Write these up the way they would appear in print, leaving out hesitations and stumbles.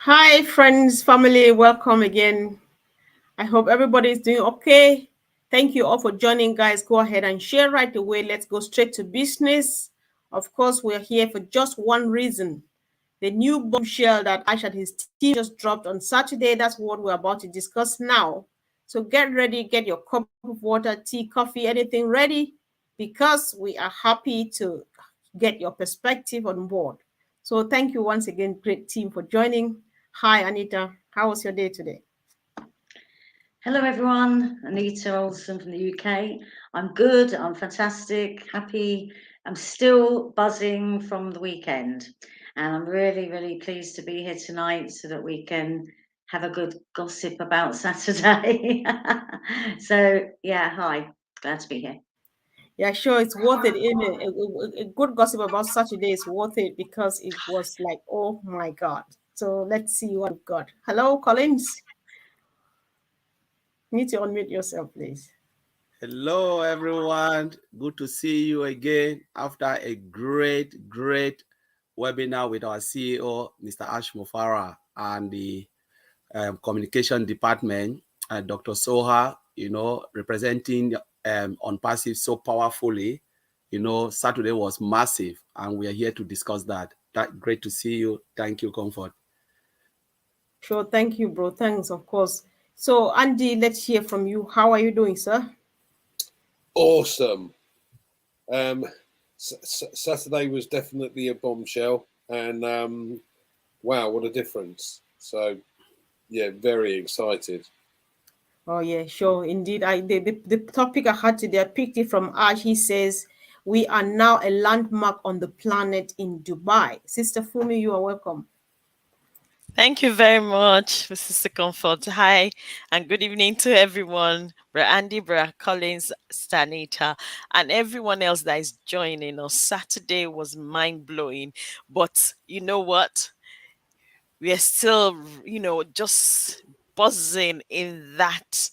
Hi, friends, family, welcome again. I hope everybody is doing okay. Thank you all for joining, guys. Go ahead and share right away. Let's go straight to business. Of course, we're here for just one reason. The new bombshell that Ash and his team just dropped on Saturday. That's what we're about to discuss now. So get ready, get your cup of water, tea, coffee, anything ready, because we are happy to get your perspective on board. So thank you once again, great team, for joining. Hi, Anita. How was your day today? Hello everyone, Anita Olson from the UK. I'm good, I'm fantastic, happy. I'm still buzzing from the weekend, and I'm really pleased to be here tonight so that we can have a good gossip about Saturday. So yeah, hi, glad to be here. Yeah, sure, it's worth it. A good gossip about Saturday is worth it because it was like, oh my God. So let's see what we've got. Hello, Collins. You need to unmute yourself, please. Hello, everyone. Good to see you again after a great webinar with our CEO, Mr. Ash Mufara, and the communication department, Dr. Soha, representing ONPASSIVE so powerfully. Saturday was massive, and we are here to discuss that. Great to see you. Thank you, Comfort. Sure, thank you, bro. Thanks, of course. So, Andy, let's hear from you. How are you doing, sir? Awesome. Saturday was definitely a bombshell, and wow, what a difference! So, yeah, very excited. Oh yeah, sure, indeed. The topic I had today, I picked it from Ash. He says we are now a landmark on the planet in Dubai. Sister Fumi, you are welcome. Thank you very much, Mrs. Comfort. Hi, and good evening to everyone. Bra Andy, Bra Collins, Stanita, and everyone else that is joining us. Saturday was mind blowing, but you know what? We are still, just buzzing in that,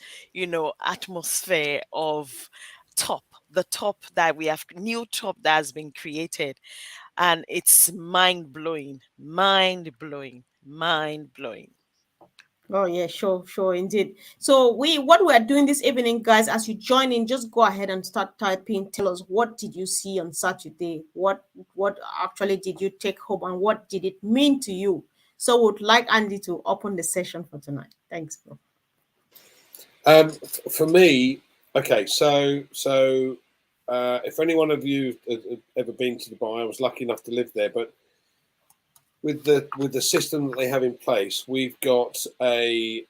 atmosphere of top, the top that we have, new top that has been created, and it's mind blowing, mind blowing, mind blowing. Oh yeah, sure, sure, indeed. So what we are doing this evening, guys, as you join in, just go ahead and start typing. Tell us, what did you see on Saturday? What actually did you take home, and what did it mean to you? So would like Andy to open the session for tonight. Thanks, bro. For me, okay, if any one of you have ever been to Dubai, I was lucky enough to live there, but with the system that they have in place, we've got a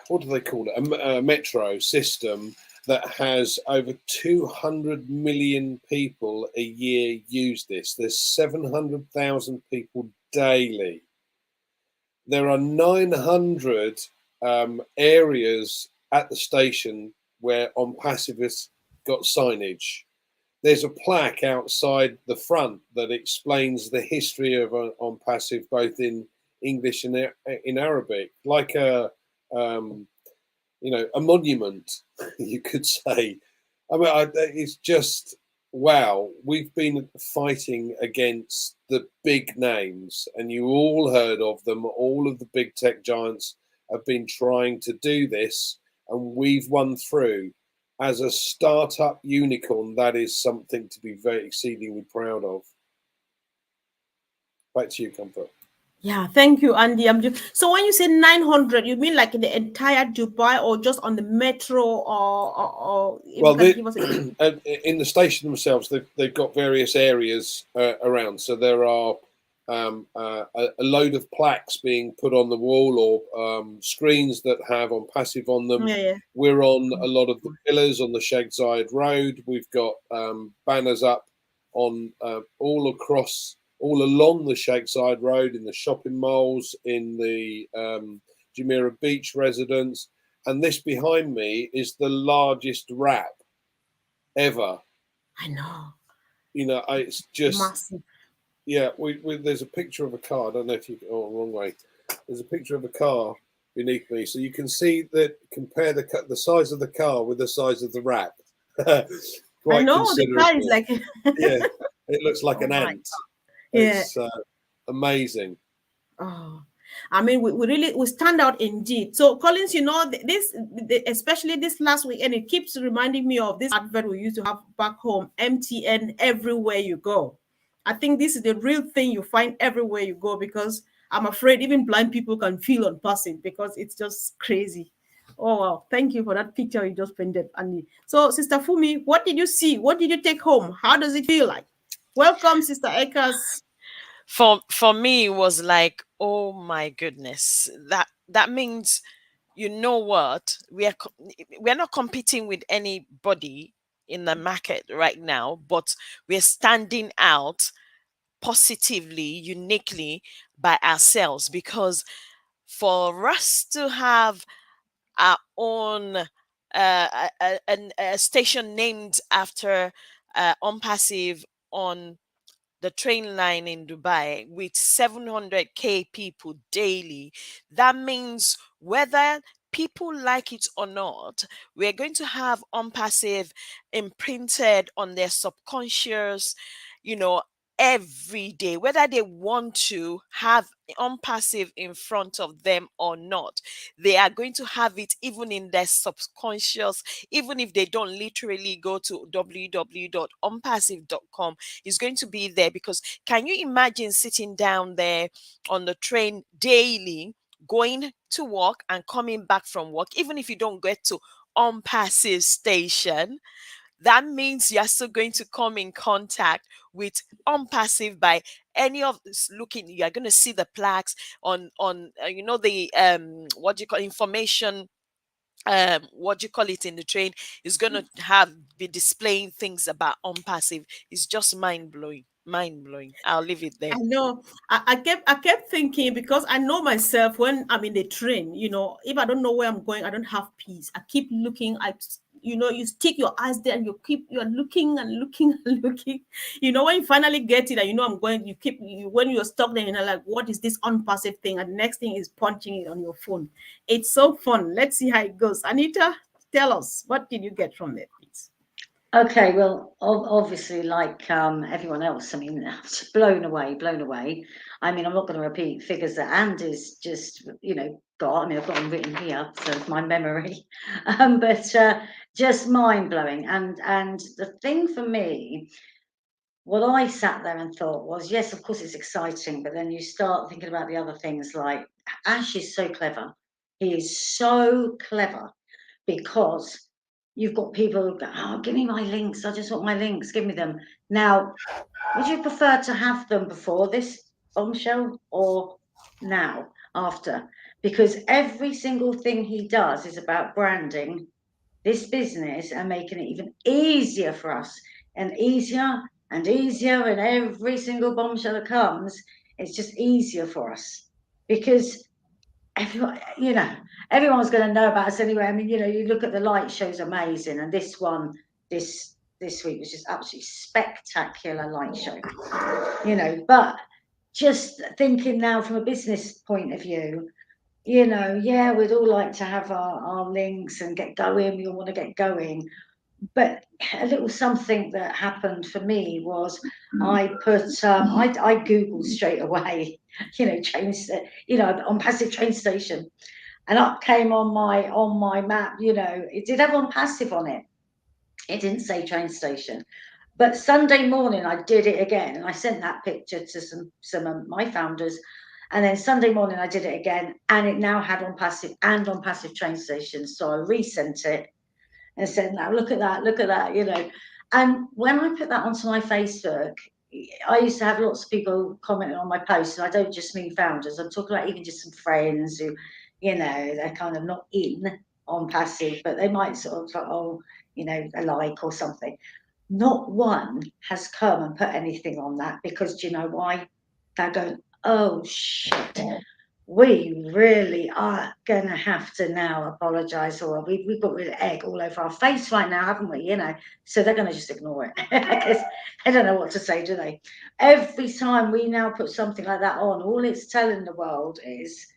what do they call it? A metro system that has over 200 million people a year use this. There's 700,000 people daily. There are 900 areas at the station where ONPASSIVE has got signage. There's a plaque outside the front that explains the history of ONPASSIVE, both in English and in Arabic, like a a monument, you could say. I mean, it's just wow. We've been fighting against the big names, and you all heard of them. All of the big tech giants have been trying to do this, and we've won through. As a startup unicorn, that is something to be very exceedingly proud of. Back to you, Comfort. Yeah, thank you, Andy. So when you say 900, you mean like in the entire Dubai, or just on the metro, or if you Well, can give us a... in the station themselves, they've got various areas around. So there are a load of plaques being put on the wall, or screens that have ONPASSIVE on them. Yeah, yeah. We're on a lot of the pillars on the Sheikh Zayed Road. We've got banners up on all along the Sheikh Zayed Road, in the shopping malls, in the Jumeirah Beach residence. And this behind me is the largest wrap ever. I know. It's just Massive. yeah. There's a picture of a car. I don't know if you wrong way. There's a picture of a car beneath me, so you can see that. Compare the size of the car with the size of the wrap. I Quite know the car is considerable. like... Yeah, it looks like Oh an my ant. God. Yeah. It's Amazing. Oh, I mean, we really we stand out indeed. So, Collins, you know, especially this last week, and it keeps reminding me of this advert we used to have back home, MTN, everywhere you go. I think this is the real thing you find everywhere you go, because I'm afraid even blind people can feel on passing, because it's just crazy. Oh wow! Thank you for that picture you just painted, Andy. So, Sister Fumi, what did you see? What did you take home? How does it feel like? Welcome, Sister Ekas. For me, it was like, oh my goodness, that means, you know what, we're not competing with anybody in the market right now, but we're standing out positively, uniquely by ourselves, because for us to have our own a station named after ONPASSIVE on the train line in Dubai with 700K people daily. That means whether people like it or not, we're going to have ONPASSIVE imprinted on their subconscious, you know, every day, whether they want to have ONPASSIVE in front of them or not. They are going to have it even in their subconscious, even if they don't literally go to www.onpassive.com. Is going to be there, because can you imagine sitting down there on the train daily, going to work and coming back from work, even if you don't get to ONPASSIVE station? That means you're still going to come in contact with ONPASSIVE by any of this looking. You're going to see the plaques on you know, the what do you call, information, what do you call it, in the train is going to have be displaying things about ONPASSIVE. It's just mind-blowing, mind-blowing. I'll leave it there. I know. I kept thinking, because I know myself, when I'm in the train, you know, if I don't know where I'm going, I don't have peace. I keep looking. You stick your eyes there and you're looking and looking and looking. You know, when you finally get it and you know I'm going, when you're stuck there, like, what is this unpassive thing? And the next thing is punching it on your phone. It's so fun. Let's see how it goes. Anita, tell us, what did you get from it, please? Okay, well, obviously, like everyone else, I mean, blown away, blown away. I mean, I'm not going to repeat figures that Andy's just, got. I mean, I've got them written here, so it's my memory. But just mind blowing. And the thing for me, what I sat there and thought was, yes, of course, it's exciting, but then you start thinking about the other things. Like, Ash is so clever. He is so clever, because you've got people who go, oh, give me my links. I just want my links. Give me them. Now, would you prefer to have them before this bombshell or now, after? Because every single thing he does is about branding this business and making it even easier for us, and easier and easier. And every single bombshell that comes, it's just easier for us, because everyone, everyone's going to know about us anyway. I mean, you look at the light show's amazing, and this one, this week was just absolutely spectacular light show. But just thinking now from a business point of view, yeah, we'd all like to have our links and get going. We all want to get going. But a little something that happened for me was I put I googled straight away, ONPASSIVE train station, and up came on my map. It did have ONPASSIVE on it. It didn't say train station. But Sunday morning I did it again, and I sent that picture to some of my founders. And then Sunday morning I did it again, and it now had ONPASSIVE and ONPASSIVE train station. So I resent it and said, now look at that. And when I put that onto my Facebook, I used to have lots of people commenting on my posts, and I don't just mean founders. I'm talking about even just some friends who, they're kind of not in ONPASSIVE, but they might sort of like, a like or something. Not one has come and put anything on that, because do you know why? They're going, oh shit, we really are going to have to now apologise, or we've got rid of egg all over our face right now, haven't we? So they're going to just ignore it, because they don't know what to say, do they? Every time we now put something like that on, all it's telling the world is,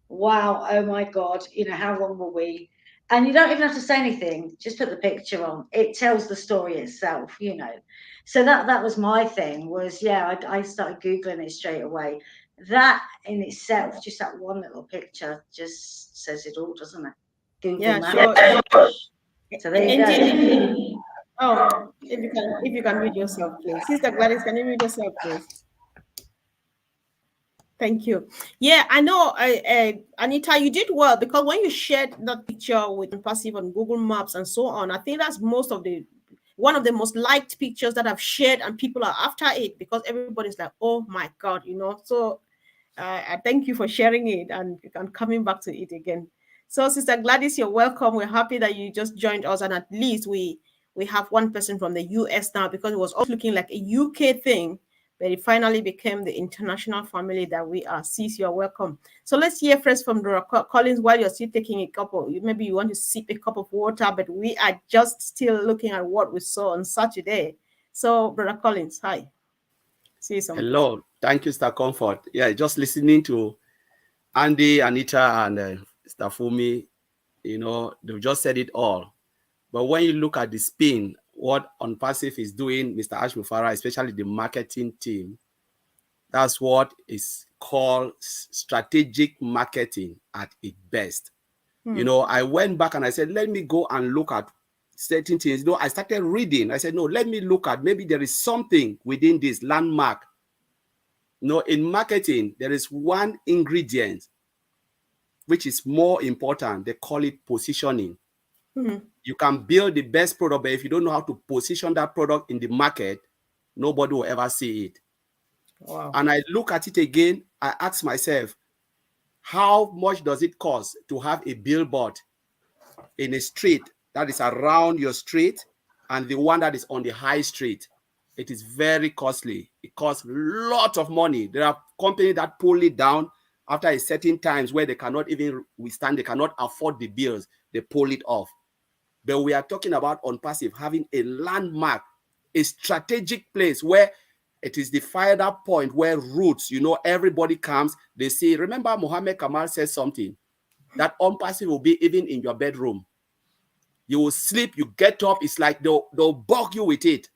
wow, oh my God, how wrong were we? And you don't even have to say anything, just put the picture on. It tells the story itself, you know. So that was my thing, was, yeah, I started Googling it straight away. That in itself, just that one little picture, just says it all, doesn't it? Google Yeah, Maps. sure. So there you Indeed. go. Oh, if you can read yourself, please. Sister Gladys, can you read yourself, please? Thank you. Yeah, I know, Anita, you did well because when you shared that picture with Passive on Google Maps and so on, I think that's one of the most liked pictures that I've shared, and people are after it because everybody's like, oh my God, you know. So I thank you for sharing it and coming back to it again. So, Sister Gladys, you're welcome. We're happy that you just joined us, and at least we have one person from the US now because it was all looking like a UK thing, but it finally became the international family that we are. Sis, you're welcome. So let's hear first from Dora Collins while you're still taking a cup of, maybe you want to sip a cup of water, but we are just still looking at what we saw on Saturday. So, Brother Collins, hi. Say something. Hello. Thank you, Mr. Comfort. Yeah, just listening to Andy, Anita, and Mr. Fumi, they've just said it all. But when you look at the spin, what ONPASSIVE is doing, Mr. Ash Mufara, especially the marketing team, that's what is called strategic marketing at its best. I went back and I said, let me go and look at certain things. I started reading. I said, no, let me look at, maybe there is something within this landmark. In marketing, there is one ingredient which is more important. They call it positioning. You can build the best product, but if you don't know how to position that product in the market, nobody will ever see it. Wow. And I look at it again, I ask myself, how much does it cost to have a billboard in a street that is around your street and the one that is on the high street? It is very costly. It costs a lot of money. There are companies that pull it down after a certain times where they cannot even withstand, they cannot afford the bills, they pull it off. But we are talking about ONPASSIVE having a landmark, a strategic place where it is the fire up point where roots, everybody comes, they say, remember Mohammed Kamal says something, that ONPASSIVE will be even in your bedroom. You will sleep, you get up, it's like they'll bug you with it.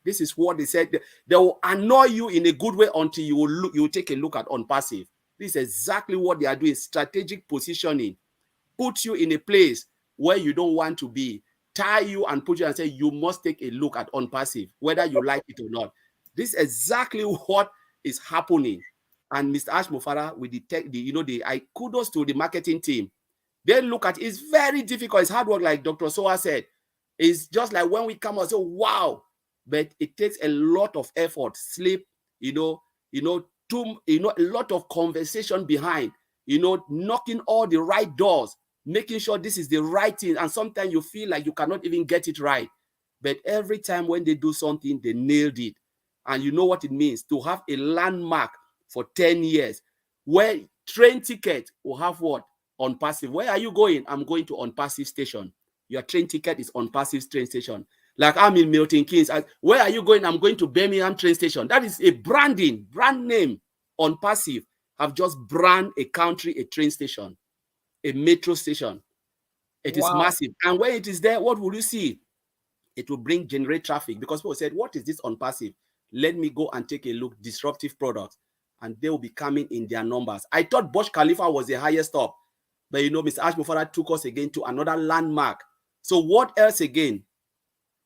This is what they said. They will annoy you in a good way until you will take a look at ONPASSIVE. This is exactly what they are doing, strategic positioning. Put you in a place where you don't want to be, tie you and put you and say, you must take a look at ONPASSIVE, whether you like it or not. This is exactly what is happening. And Mr. Ash Mufara, with I kudos to the marketing team. They look at it's very difficult. It's hard work, like Dr. Soa said. It's just like when we come and say, wow, but it takes a lot of effort, sleep, a lot of conversation behind, knocking all the right doors, making sure this is the right thing. And sometimes you feel like you cannot even get it right. But every time when they do something, they nailed it. And you know what it means to have a landmark for 10 years where train ticket will have what? ONPASSIVE. Where are you going? I'm going to ONPASSIVE station. Your train ticket is ONPASSIVE train station. Like I'm in Milton Keynes. Where are you going? I'm going to Birmingham train station. That is a brand name. ONPASSIVE have just brand a country, a train station, a metro station. It is massive. And when it is there, what will you see? It will generate traffic, because people said, what is this ONPASSIVE? Let me go and take a look. Disruptive products. And they will be coming in their numbers. I thought Burj Khalifa was the highest top. But Mr. Ash Mufara took us again to another landmark. So what else again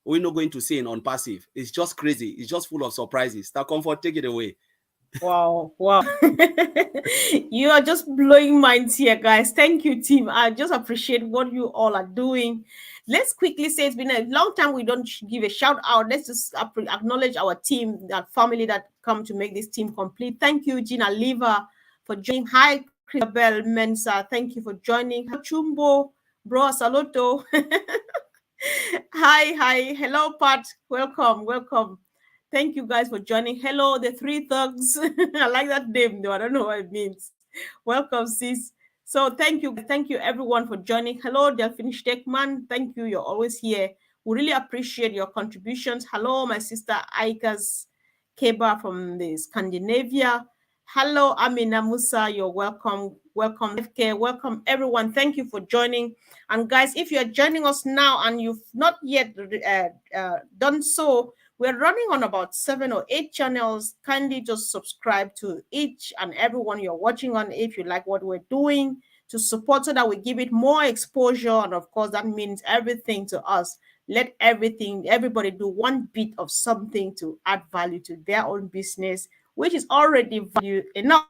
we're not going to see in ONPASSIVE? It's just crazy. It's just full of surprises. Star Comfort, take it away. Wow. You are just blowing minds here, guys. Thank you, team. I just appreciate what you all are doing. Let's quickly say it's been a long time we don't give a shout out. Let's just acknowledge our team, that family that come to make this team complete. Thank you, Gina Liva, for joining. Hi, Christabel Mensa. Thank you for joining. Hi, Chumbo, bro, saluto. Hi. Hello, Pat. Welcome. Thank you guys for joining. Hello, the three thugs. I like that name though. I don't know what it means. Welcome, sis. So thank you everyone for joining. Hello, Delphine Steckman. Thank you. You're always here. We really appreciate your contributions. Hello, my sister Aikas Keba from the Scandinavia. Hello, Amina Musa. You're welcome. Welcome, FK. Welcome, everyone. Thank you for joining. And guys, if you're joining us now and you've not yet done so, we're running on about 7 or 8 channels. Kindly just subscribe to each and every one you're watching on if you like what we're doing to support so that we give it more exposure. And of course, that means everything to us. Let everybody do one bit of something to add value to their own business, which is already value enough.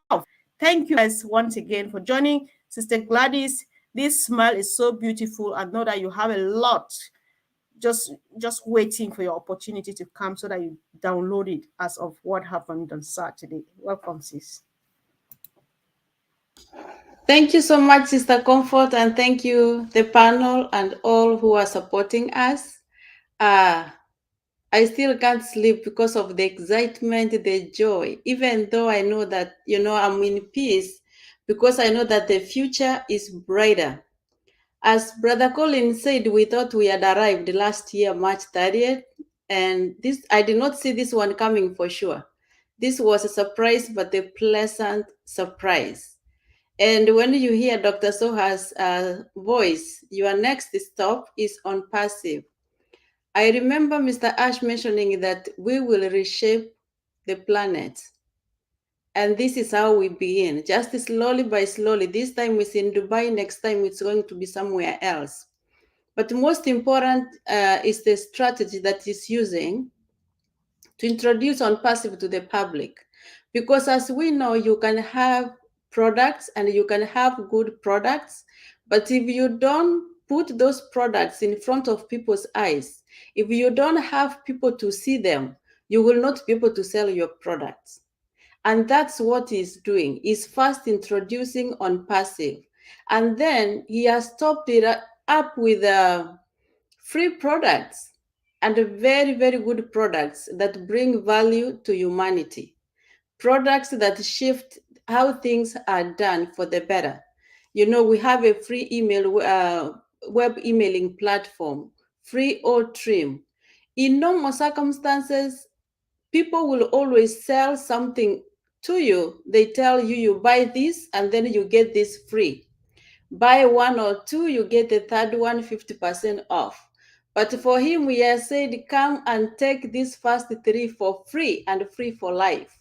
Thank you guys once again for joining. Sister Gladys, this smile is so beautiful. I know that you have a lot just waiting for your opportunity to come so that you download it as of what happened on Saturday. Welcome, sis. Thank you so much, Sister Comfort, and thank you, the panel, and all who are supporting us. I still can't sleep because of the excitement, the joy, even though I know that, I'm in peace because I know that the future is brighter. As Brother Colin said, we thought we had arrived last year, March 30th, and this I did not see this one coming for sure. This was a surprise, but a pleasant surprise. And when you hear Dr. Soha's voice, your next stop is ONPASSIVE. I remember Mr. Ash mentioning that we will reshape the planet. And this is how we begin, just slowly by slowly. This time it's in Dubai, next time it's going to be somewhere else. But most important is the strategy that is using to introduce ONPASSIVE to the public. Because as we know, you can have products and you can have good products, but if you don't put those products in front of people's eyes, if you don't have people to see them, you will not be able to sell your products. And that's what he's doing. He's first introducing ONPASSIVE, and then he has topped it up with free products and very, very good products that bring value to humanity. Products that shift how things are done for the better. We have a free web emailing platform, free or trim. In normal circumstances, people will always sell something to you. They tell you, you buy this and then you get this free. Buy one or two, you get the third one 50% off. But for him, we have said, come and take these first 3 for free and free for life.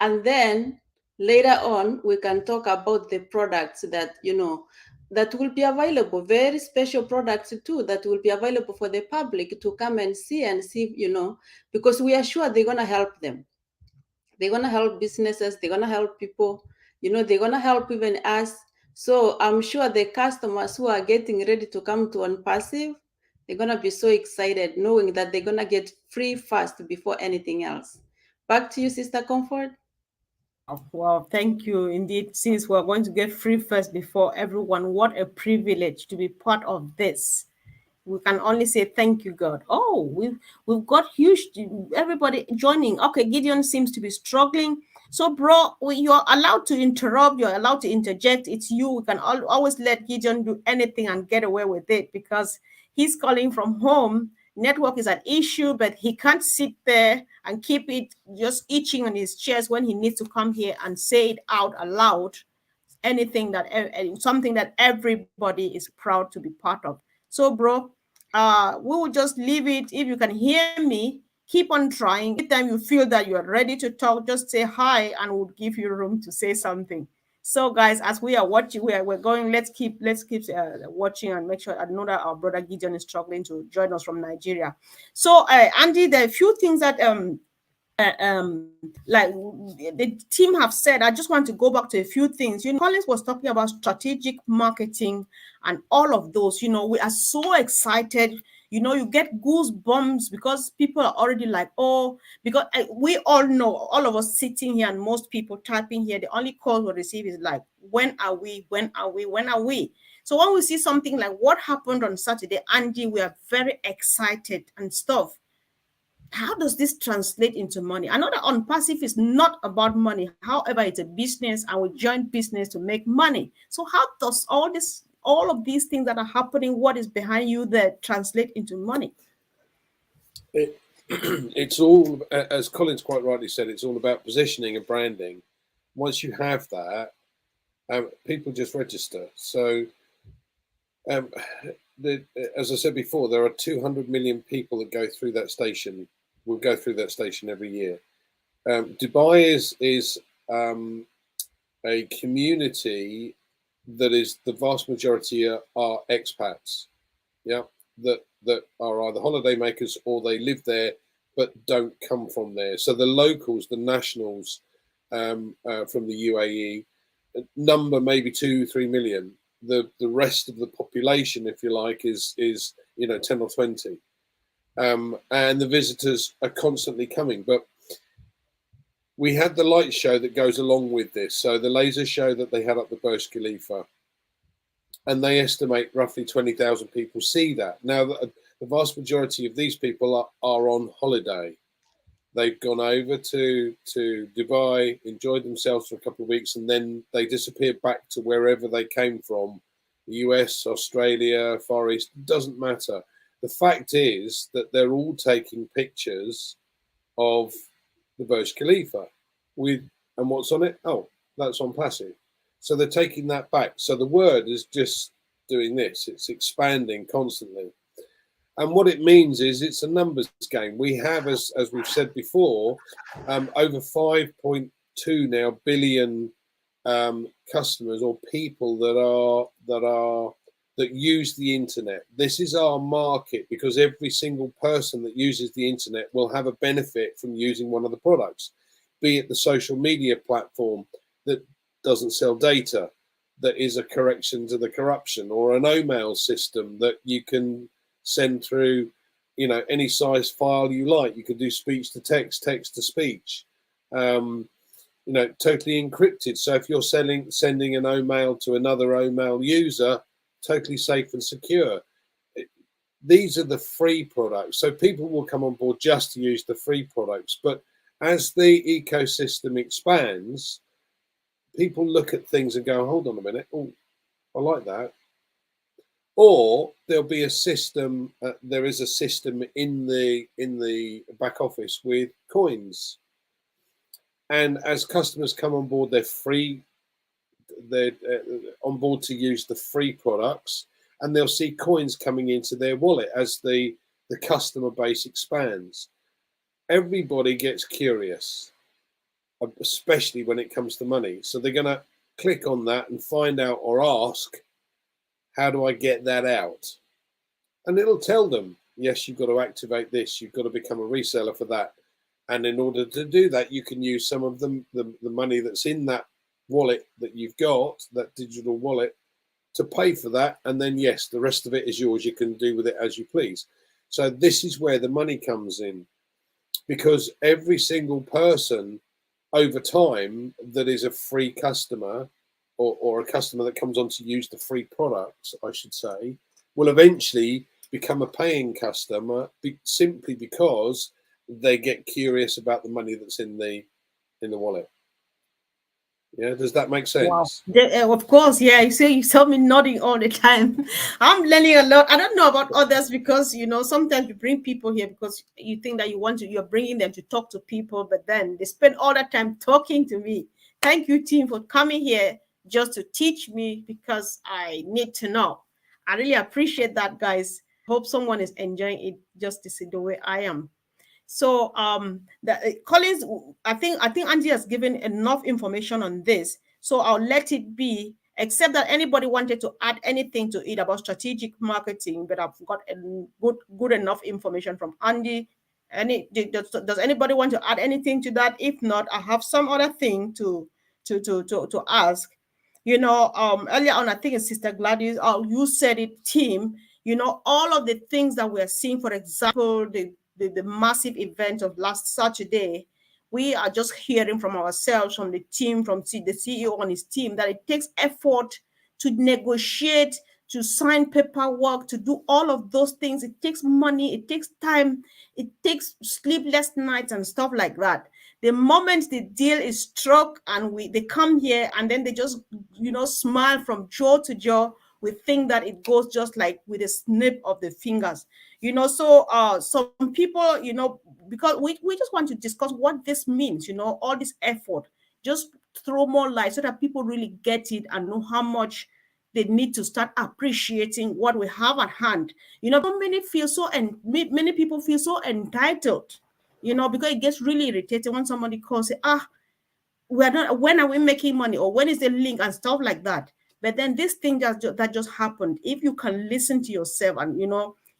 And then later on, we can talk about the products that, that will be available, very special products too, that will be available for the public to come and see, because we are sure they're going to help them. They're going to help businesses. They're going to help people. They're going to help even us. So I'm sure the customers who are getting ready to come to ONPASSIVE, they're going to be so excited knowing that they're going to get free first before anything else. Back to you, Sister Comfort. Well, thank you indeed. Since we're going to get free first before everyone, what a privilege to be part of this. We can only say thank you, God. Oh, we've got huge everybody joining. Okay, Gideon seems to be struggling. So, bro, you're allowed to interrupt. You're allowed to interject. It's you. We can always let Gideon do anything and get away with it because he's calling from home. Network is an issue, but he can't sit there and keep it just itching on his chest when he needs to come here and say it out aloud. Anything that something that everybody is proud to be part of. So, bro, we will just leave it. If you can hear me, keep on trying. Anytime you feel that you're ready to talk, just say hi and we'll give you room to say something. So, guys, as we are watching, we're going. Let's keep watching and make sure. I know that our brother Gideon is struggling to join us from Nigeria. So, Andy, there are a few things that like the team have said. I just want to go back to a few things. Collins was talking about strategic marketing and all of those. We are so excited. You get goosebumps because people are already like, oh, because we all know, all of us sitting here and most people typing here, the only call we receive is like, when are we? When are we? When are we? So when we see something like what happened on Saturday, Andy, we are very excited and stuff. How does this translate into money? I know that ONPASSIVE is not about money. However, it's a business and we join business to make money. So how does all of these things that are happening, what is behind you that translate into money? It's all, as Colin's quite rightly said, it's all about positioning and branding. once you have that, people just register. So, as I said before, there are 200 million people that go through that station. Will go through that station every year. Dubai is a community that is the vast majority are expats. Yeah, that are either holiday makers or they live there but don't come from there. So the locals, the nationals from the UAE, number maybe 2-3 million. The rest of the population, if you like, is 10 or 20, and the visitors are constantly coming. But we had the light show that goes along with this. So the laser show that they had up the Burj Khalifa, and they estimate roughly 20,000 people see that. Now, the vast majority of these people are on holiday. They've gone over to Dubai, enjoyed themselves for a couple of weeks, and then they disappear back to wherever they came from, US, Australia, Far East, doesn't matter. The fact is that they're all taking pictures of the Burj Khalifa and what's on it? Oh, that's ONPASSIVE. So they're taking that back. So the word is just doing this. It's expanding constantly. And what it means is it's a numbers game. We have, as we've said before, over 5.2 now billion customers or people that use the internet. This is our market because every single person that uses the internet will have a benefit from using one of the products, be it the social media platform that doesn't sell data, that is a correction to the corruption, or an email system that you can send through, any size file you like. You can do speech to text, text to speech, totally encrypted. So if you're sending an email to another email user, totally safe and secure. These are the free products. So people will come on board just to use the free products. But as the ecosystem expands, people look at things and go, hold on a minute. Oh, I like that. Or there'll be a system. There is a system in the back office with coins, and as customers come on board, they're free. They're on board to use the free products, and they'll see coins coming into their wallet as the customer base expands. Everybody gets curious, especially when it comes to money. So they're going to click on that and find out or ask, how do I get that out? And it'll tell them, yes, you've got to activate this. You've got to become a reseller for that. And in order to do that, you can use some of the money that's in that wallet that you've got, that digital wallet, to pay for that. And then, yes, the rest of it is yours. You can do with it as you please. So this is where the money comes in, because every single person over time that is a free customer or a customer that comes on to use the free products, I should say, will eventually become a paying customer simply because they get curious about the money that's in the wallet. Yeah, does that make sense? Wow. Of course, yeah. You saw me nodding all the time. I'm learning a lot. I don't know about others because sometimes you bring people here because you think that you're bringing them to talk to people, but then they spend all that time talking to me. Thank you, team, for coming here just to teach me because I need to know. I really appreciate that, guys. Hope someone is enjoying it just the way I am. So Collins, I think Angie has given enough information on this. So I'll let it be, except that anybody wanted to add anything to it about strategic marketing, but I've got good enough information from Andy. Does anybody want to add anything to that? If not, I have some other thing to ask. Earlier on, I think it's Sister Gladys, you said it, team, all of the things that we're seeing, for example, the massive event of last Saturday, we are just hearing from ourselves, from the team, from the CEO and his team, that it takes effort to negotiate, to sign paperwork, to do all of those things. It takes money, it takes time, it takes sleepless nights and stuff like that. The moment the deal is struck and they come here and then they just, smile from jaw to jaw, we think that it goes just like with a snip of the fingers. So some people, because we just want to discuss what this means, all this effort. Just throw more light so that people really get it and know how much they need to start appreciating what we have at hand. Many people feel so entitled, because it gets really irritating when somebody calls, say, we're not, when are we making money, or when is the link, and stuff like that. But then this thing that just happened, if you can listen to yourself, and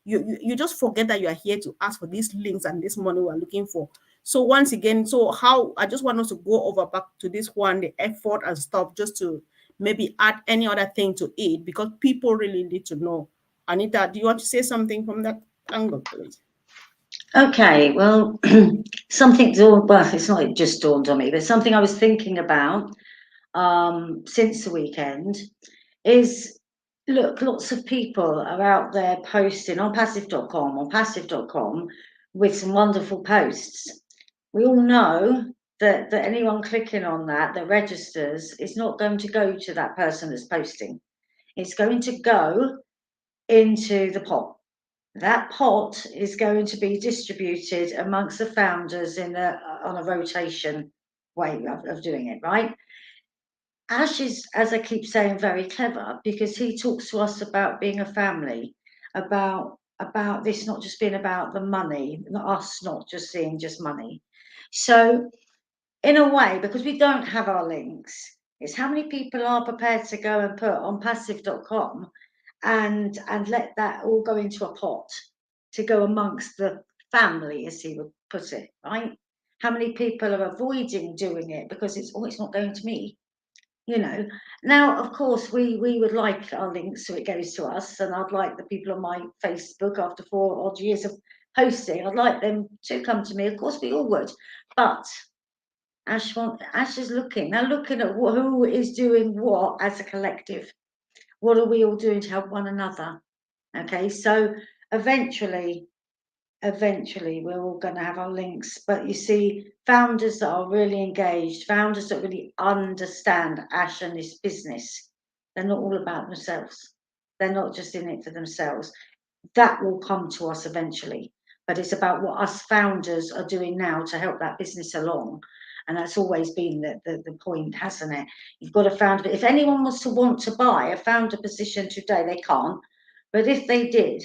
you just forget that you are here to ask for these links and this money we're looking for. So once again, so how I just want us to go over back to this one, the effort and stuff, just to maybe add any other thing to it, because people really need to know. Anita, do you want to say something from that angle, please? Okay, well, something dawned, well, it's not just dawned on me, but something I was thinking about since the weekend is, look, lots of people are out there posting on passive.com with some wonderful posts. We all know that anyone clicking on that registers is not going to go to that person that's posting. It's going to go into the pot. That pot is going to be distributed amongst the founders on a rotation way of doing it, right? Ash is, as I keep saying, very clever, because he talks to us about being a family, about this not just being about the money, us not just seeing just money. So in a way, because we don't have our links, it's how many people are prepared to go and put on passive.com and let that all go into a pot to go amongst the family, as he would put it, right? How many people are avoiding doing it because it's not going to me, Now, of course, we would like our links so it goes to us, and I'd like the people on my Facebook, after 4 odd years of posting, I'd like them to come to me. Of course, we all would, but Ash is looking at who is doing what as a collective. What are we all doing to help one another? Okay, so eventually we're all going to have our links. But you see, founders that are really engaged, founders that really understand Ash and this business, they're not all about themselves. They're not just in it for themselves. That will come to us eventually. But it's about what us founders are doing now to help that business along. And that's always been the point, hasn't it? You've got a founder. If anyone was to want to buy a founder position today, they can't. But if they did,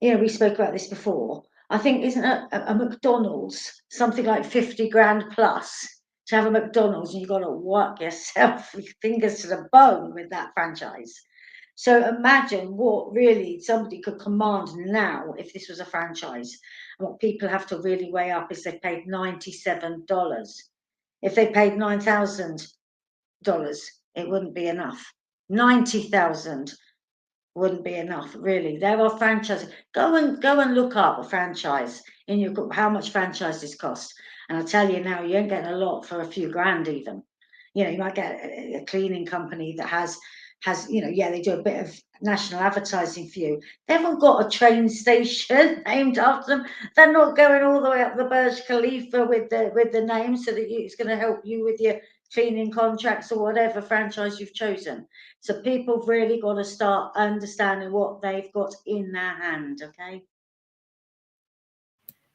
we spoke about this before. I think, isn't a McDonald's something like 50 grand plus to have a McDonald's, and you've got to work yourself with fingers to the bone with that franchise. So imagine what really somebody could command now if this was a franchise. And what people have to really weigh up is they paid $97. If they paid $9,000, it wouldn't be enough. 90,000 wouldn't be enough, really. There are franchises. Go and look up a franchise in your, how much franchises cost. And I'll tell you now, you ain't getting a lot for a few grand even. You might get a cleaning company that has, they do a bit of national advertising for you. They haven't got a train station named after them. They're not going all the way up the Burj Khalifa with the name so that it's going to help you with your cleaning contracts or whatever franchise you've chosen. So people really got to start understanding what they've got in their hand, okay?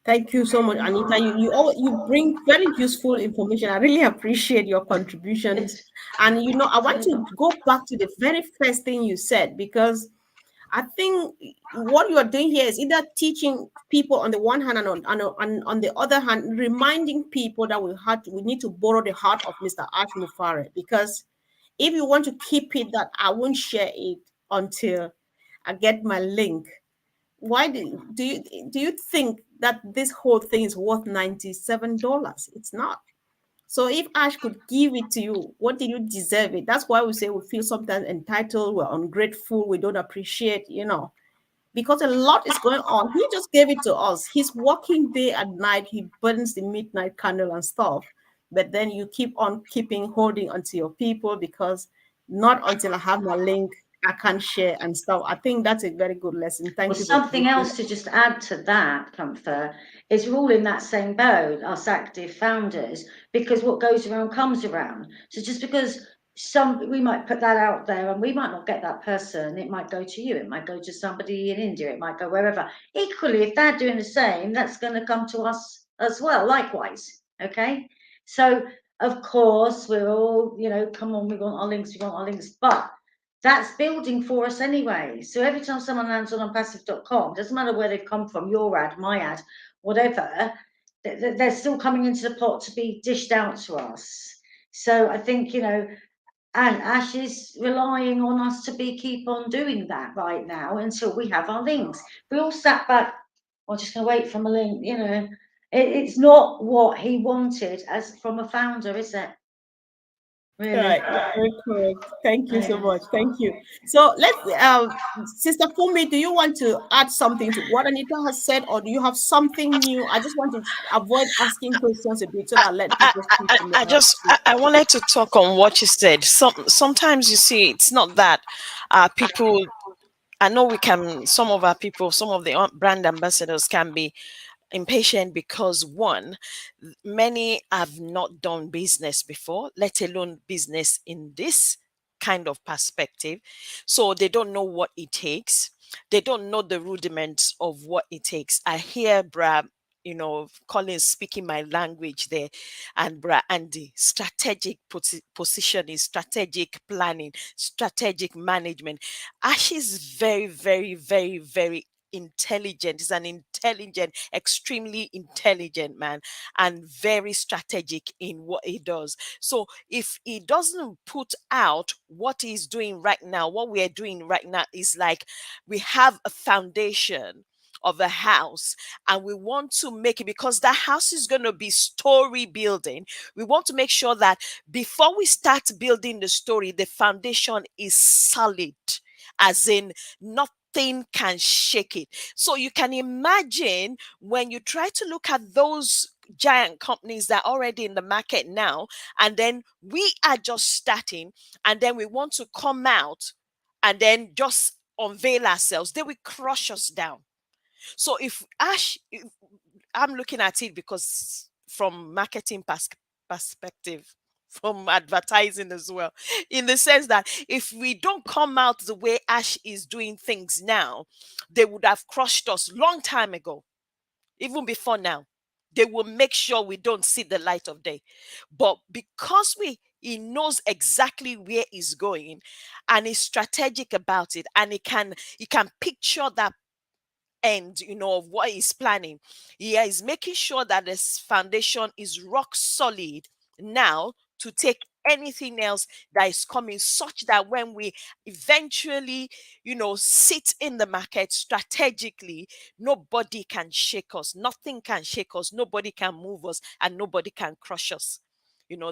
Thank you so much, Anita. You bring very useful information. I really appreciate your contributions. And I want to go back to the very first thing you said, because I think what you are doing here is either teaching people on the one hand, and on the other hand, reminding people that we need to borrow the heart of Mr. Ash Mufareh. Because if you want to keep it, that I won't share it until I get my link. Why do you think that this whole thing is worth $97? It's not. So if Ash could give it to you, what did you deserve it? That's why we say we feel sometimes entitled, we're ungrateful, we don't appreciate, because a lot is going on. He just gave it to us. He's working day and night. He burns the midnight candle and stuff. But then you keep on holding onto your people, because not until I have my link, I can't share and stuff. I think that's a very good lesson. Thank you. Something else to just add to that, Comfort, is we're all in that same boat, us active founders, because what goes around comes around. So just because we might put that out there and we might not get that person, it might go to you, it might go to somebody in India, it might go wherever. Equally, if they're doing the same, that's going to come to us as well, likewise. Okay, so Of course, we're all, come on, we want our links, but that's building for us anyway. So every time someone lands on ONPASSIVE.com, doesn't matter where they've come from, your ad, my ad, whatever, they're still coming into the pot to be dished out to us. So I think, and Ash is relying on us to keep on doing that right now until we have our links. We all sat back, I'm just going to wait for my link, it's not what he wanted as from a founder, is it? Really? Right, very correct. Thank you so much. Thank you. So let's, Sister Fumi, do you want to add something to what Anita has said, or do you have something new? I just want to avoid asking questions a bit so that I let people speak. I wanted to talk on what you said. Sometimes you see it's not that people. I know some of our people, some of the brand ambassadors can be impatient because one, many have not done business before, let alone business in this kind of perspective. So they don't know what it takes. They don't know the rudiments of what it takes. I hear Brad, Collins speaking my language there, and Brad Andy, strategic positioning, strategic planning, strategic management. Ash is very, very, very, very intelligent. He's an intelligent, extremely intelligent man, and very strategic in what he does. So if he doesn't put out what he's doing right now, what we are doing right now is like we have a foundation of a house, and we want to make it, because that house is going to be story building. We want to make sure that before we start building the story, the foundation is solid, as in nothing can shake it. So you can imagine when you try to look at those giant companies that are already in the market now, and then we are just starting, and then we want to come out and then just unveil ourselves, they will crush us down. So if I'm looking at it because from marketing perspective, from advertising as well, in the sense that if we don't come out the way Ash is doing things now, they would have crushed us long time ago, even before now. They will make sure we don't see the light of day. But because he knows exactly where he's going, and is strategic about it, and he can picture that end, of what he's planning. He is making sure that this foundation is rock solid now to take anything else that is coming, such that when we eventually, sit in the market strategically, nobody can shake us, nothing can shake us, nobody can move us, and nobody can crush us.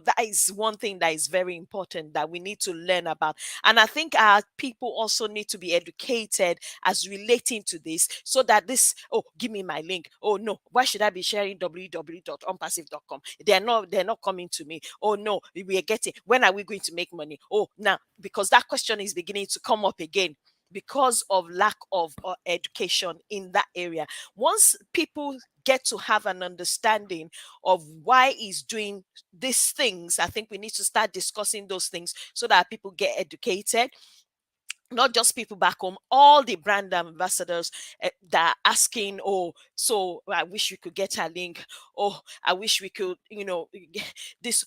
That is one thing that is very important that we need to learn about. And I think our people also need to be educated as relating to this, so that this, oh, give me my link. Oh no, why should I be sharing www.onpassive.com? They're not coming to me. Oh no, we are getting, when are we going to make money? Oh, now, because that question is beginning to come up again, because of lack of education in that area. Once people get to have an understanding of why he's doing these things, I think we need to start discussing those things so that people get educated. Not just people back home, all the brand ambassadors that are asking, oh, so I wish we could get a link. Oh, I wish we could, this.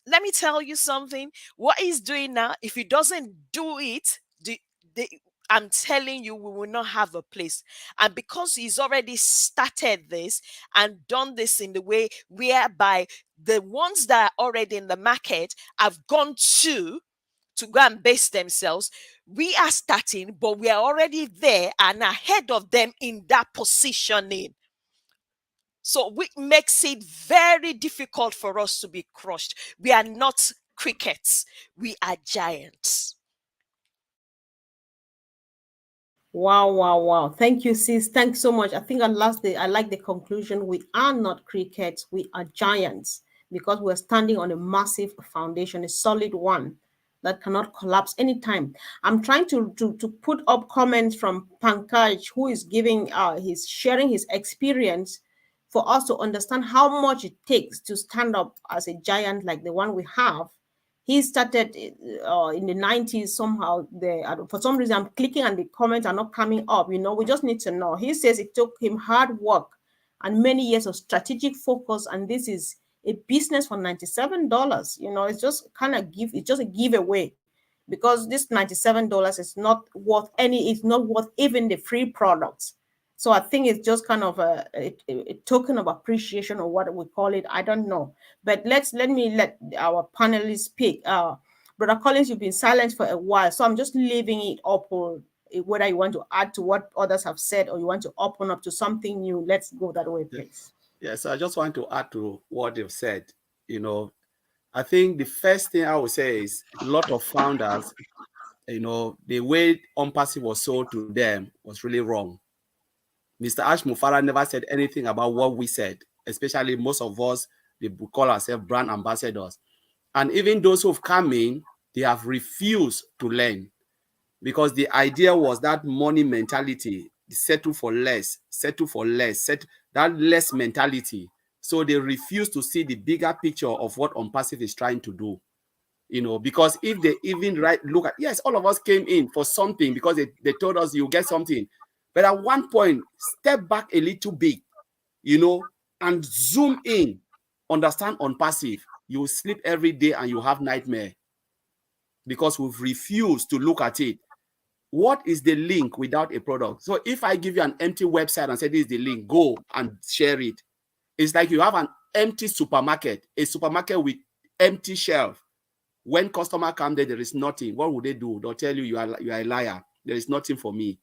Let me tell you something. What he's doing now, if he doesn't do it, I'm telling you, we will not have a place. And because he's already started this and done this in the way whereby the ones that are already in the market have gone to go and base themselves, we are starting, but we are already there and ahead of them in that positioning. So which makes it very difficult for us to be crushed. We are not crickets, we are giants. Wow, wow, wow. Thank you, sis. Thanks so much. I think I like the conclusion. We are not crickets, we are giants, because we're standing on a massive foundation, a solid one that cannot collapse anytime. I'm trying to put up comments from Pankaj, who is he's sharing his experience for us to understand how much it takes to stand up as a giant like the one we have. He started in the 90s somehow. For some reason, I'm clicking and the comments are not coming up. We just need to know. He says it took him hard work and many years of strategic focus, and this is a business for $97. It's just kind of it's just a giveaway, because this $97 is not worth it's not worth even the free products. So I think it's just kind of a token of appreciation, or what we call it. I don't know. But let me let our panelists speak. Brother Collins, you've been silent for a while, so I'm just leaving it open, whether you want to add to what others have said or you want to open up to something new. Let's go that way, please. Yes, I just want to add to what they've said. I think the first thing I would say is a lot of founders, the way ONPASSIVE was sold to them was really wrong. Mr. Ash Mufara never said anything about what we said, especially most of us, we call ourselves brand ambassadors. And even those who've come in, they have refused to learn, because the idea was that money mentality, settle for less, that less mentality. So they refuse to see the bigger picture of what ONPASSIVE is trying to do. Because if they even look at, yes, all of us came in for something because they told us you get something. But at one point, step back a little bit, and zoom in, understand ONPASSIVE. You sleep every day and you have nightmare, because we've refused to look at it. What is the link without a product? So if I give you an empty website and say this is the link, go and share it. It's like you have an empty supermarket, a supermarket with empty shelf. When customer come there is nothing. What would they do? They'll tell you you are a liar. There is nothing for me.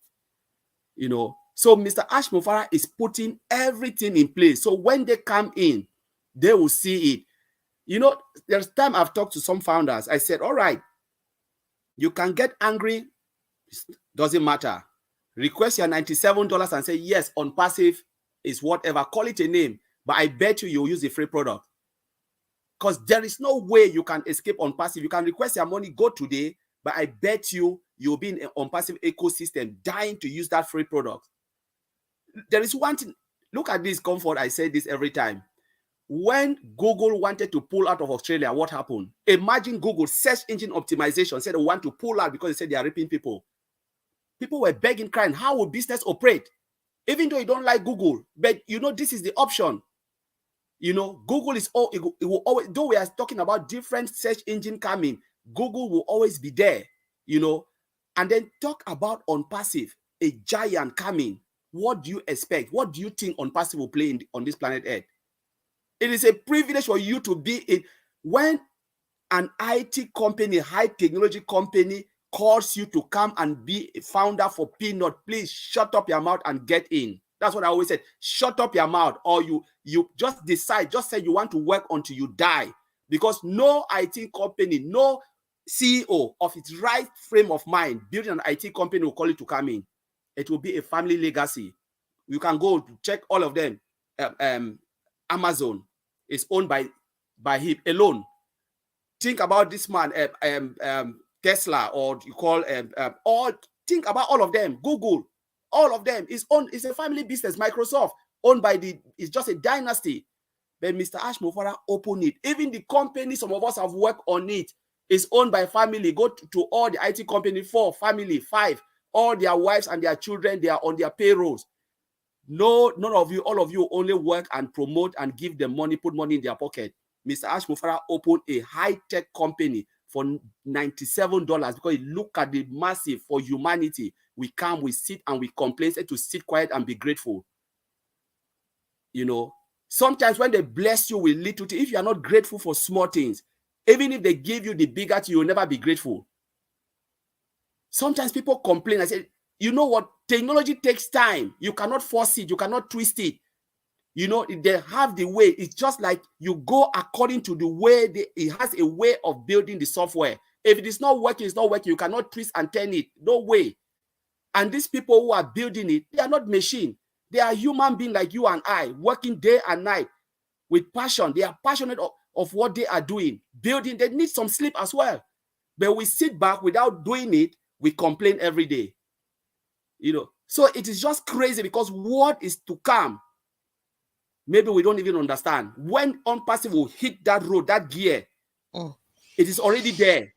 So Mr. Ash Mufara is putting everything in place. So when they come in, they will see it. There's time I've talked to some founders. I said, all right, you can get angry. Doesn't matter. Request your $97 and say, yes, ONPASSIVE is whatever. Call it a name. But I bet you'll use the free product. Because there is no way you can escape ONPASSIVE. You can request your money, go today, but I bet you'll be in an ONPASSIVE ecosystem dying to use that free product. There is one thing. Look at this, Comfort. I say this every time. When Google wanted to pull out of Australia, what happened? Imagine Google search engine optimization said they want to pull out because they said they are raping people. People were begging, crying, how will business operate? Even though you don't like Google, but this is the option. Google is it will always, though we are talking about different search engine coming, Google will always be there, and then talk about ONPASSIVE, a giant coming. What do you expect? What do you think ONPASSIVE will play on this planet Earth? It is a privilege for you to be in. When an IT company, high technology company, calls you to come and be a founder for peanut, please shut up your mouth and get in. That's what I always said. Shut up your mouth, or you just decide, just say you want to work until you die. Because no IT company, no CEO of its right frame of mind building an IT company will call you to come in. It will be a family legacy. You can go to check all of them. Amazon is owned by him alone. Think about this man, Tesla, or you call think about all of them. Google, all of them is a family business. Microsoft owned by it's just a dynasty. But Mr. Ash Mufara opened it. Even the company some of us have worked on it is owned by family. Go to all the IT company, 4 family, 5, all their wives and their children, they are on their payrolls. No, none of you, all of you only work and promote and give them money, put money in their pocket. Mr. Ash Mufara opened a high-tech company for $97 because he look at the massive for humanity. We come, we sit, and we complain, say to sit quiet and be grateful. Sometimes when they bless you with little things, if you are not grateful for small things, even if they give you the bigger thing, you will never be grateful. Sometimes people complain. I say, you know what? Technology takes time. You cannot force it. You cannot twist it. They have the way. It's just like you go according to the way it has a way of building the software. If it is not working, it's not working. You cannot twist and turn it. No way. And these people who are building it, they are not machine. They are human beings like you and I, working day and night with passion. They are passionate of what they are doing. Building, they need some sleep as well. But we sit back without doing it. We complain every day. So it is just crazy because what is to come, maybe we don't even understand. When ONPASSIVE will hit that road, that gear, it is already there.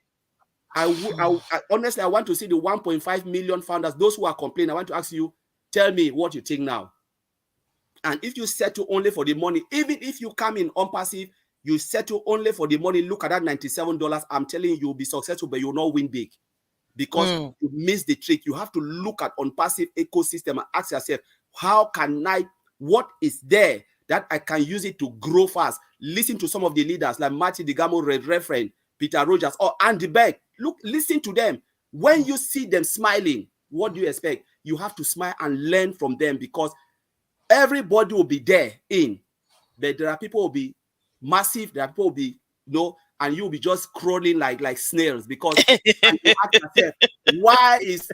Honestly, I want to see the 1.5 million founders, those who are complaining. I want to ask you, tell me what you think now. And if you settle only for the money, even if you come in ONPASSIVE, You settle only for the money. Look at that $97. I'm telling you, you'll be successful, but you'll not win big because you miss the trick. You have to look at ONPASSIVE ecosystem and ask yourself, what is there that I can use it to grow fast? Listen to some of the leaders like Marty Digamo, Reverend Peter Rogers, or Andy Beck. Listen to them. When you see them smiling, what do you expect? You have to smile and learn from them, because everybody will be there but there are people who will be massive, there are people who will be, and you'll be just crawling like snails, because and you ask yourself, why is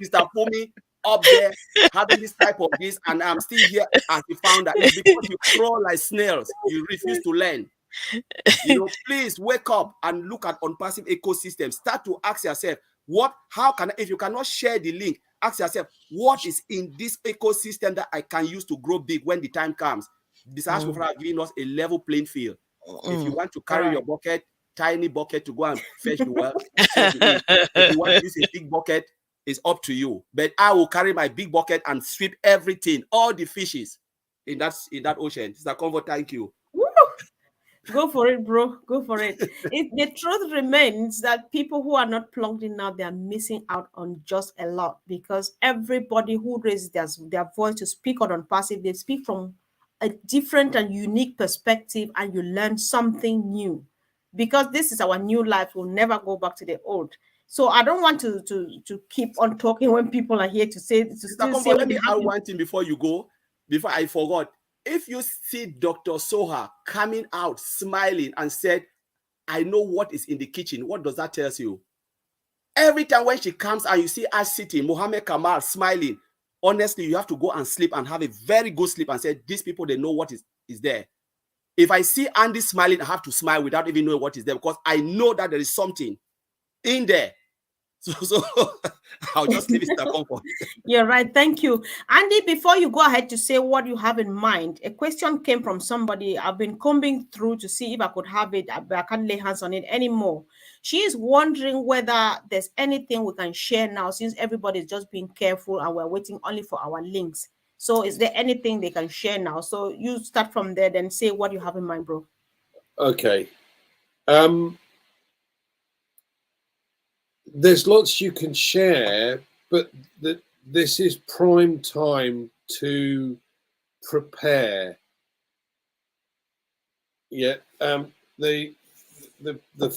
Mr. Fumi up there having this type of this, and I'm still here as the founder? It's because you crawl like snails. You refuse to learn. Please wake up and look at ONPASSIVE ecosystem. Start to ask yourself, if you cannot share the link, ask yourself, what is in this ecosystem that I can use to grow big when the time comes? This has giving us a level playing field. If you want to carry your tiny bucket to go and fetch the well, if you want to use a big bucket, it's up to you. But I will carry my big bucket and sweep everything, all the fishes in that ocean. Mr. Comfort, thank you. Woo! Go for it, bro. Go for it. The truth remains that people who are not plugged in now, they are missing out on just a lot, because everybody who raises their voice to speak on ONPASSIVE, they speak from a different and unique perspective, and you learn something new, because this is our new life. We'll never go back to the old. So I don't want to keep on talking when people are here to say let me add one thing before you go, before I forgot. If you see Dr. Soha coming out smiling and said, I know what is in the kitchen, what does that tell you? Every time when she comes and you see us sitting, Mohammed Kamal smiling, honestly, you have to go and sleep and have a very good sleep and say, these people, they know what is there. If I see Andy smiling, I have to smile without even knowing what is there, because I know that there is something in there. So I'll just leave it to Comfort. You're right. Thank you. Andy, before you go ahead to say what you have in mind, a question came from somebody. I've been combing through to see if I could have it, but I can't lay hands on it anymore. She is wondering whether there's anything we can share now, since everybody's just being careful and we're waiting only for our links. So is there anything they can share now? So you start from there, then say what you have in mind, bro. Okay. There's lots you can share, but this is prime time to prepare. Yeah. The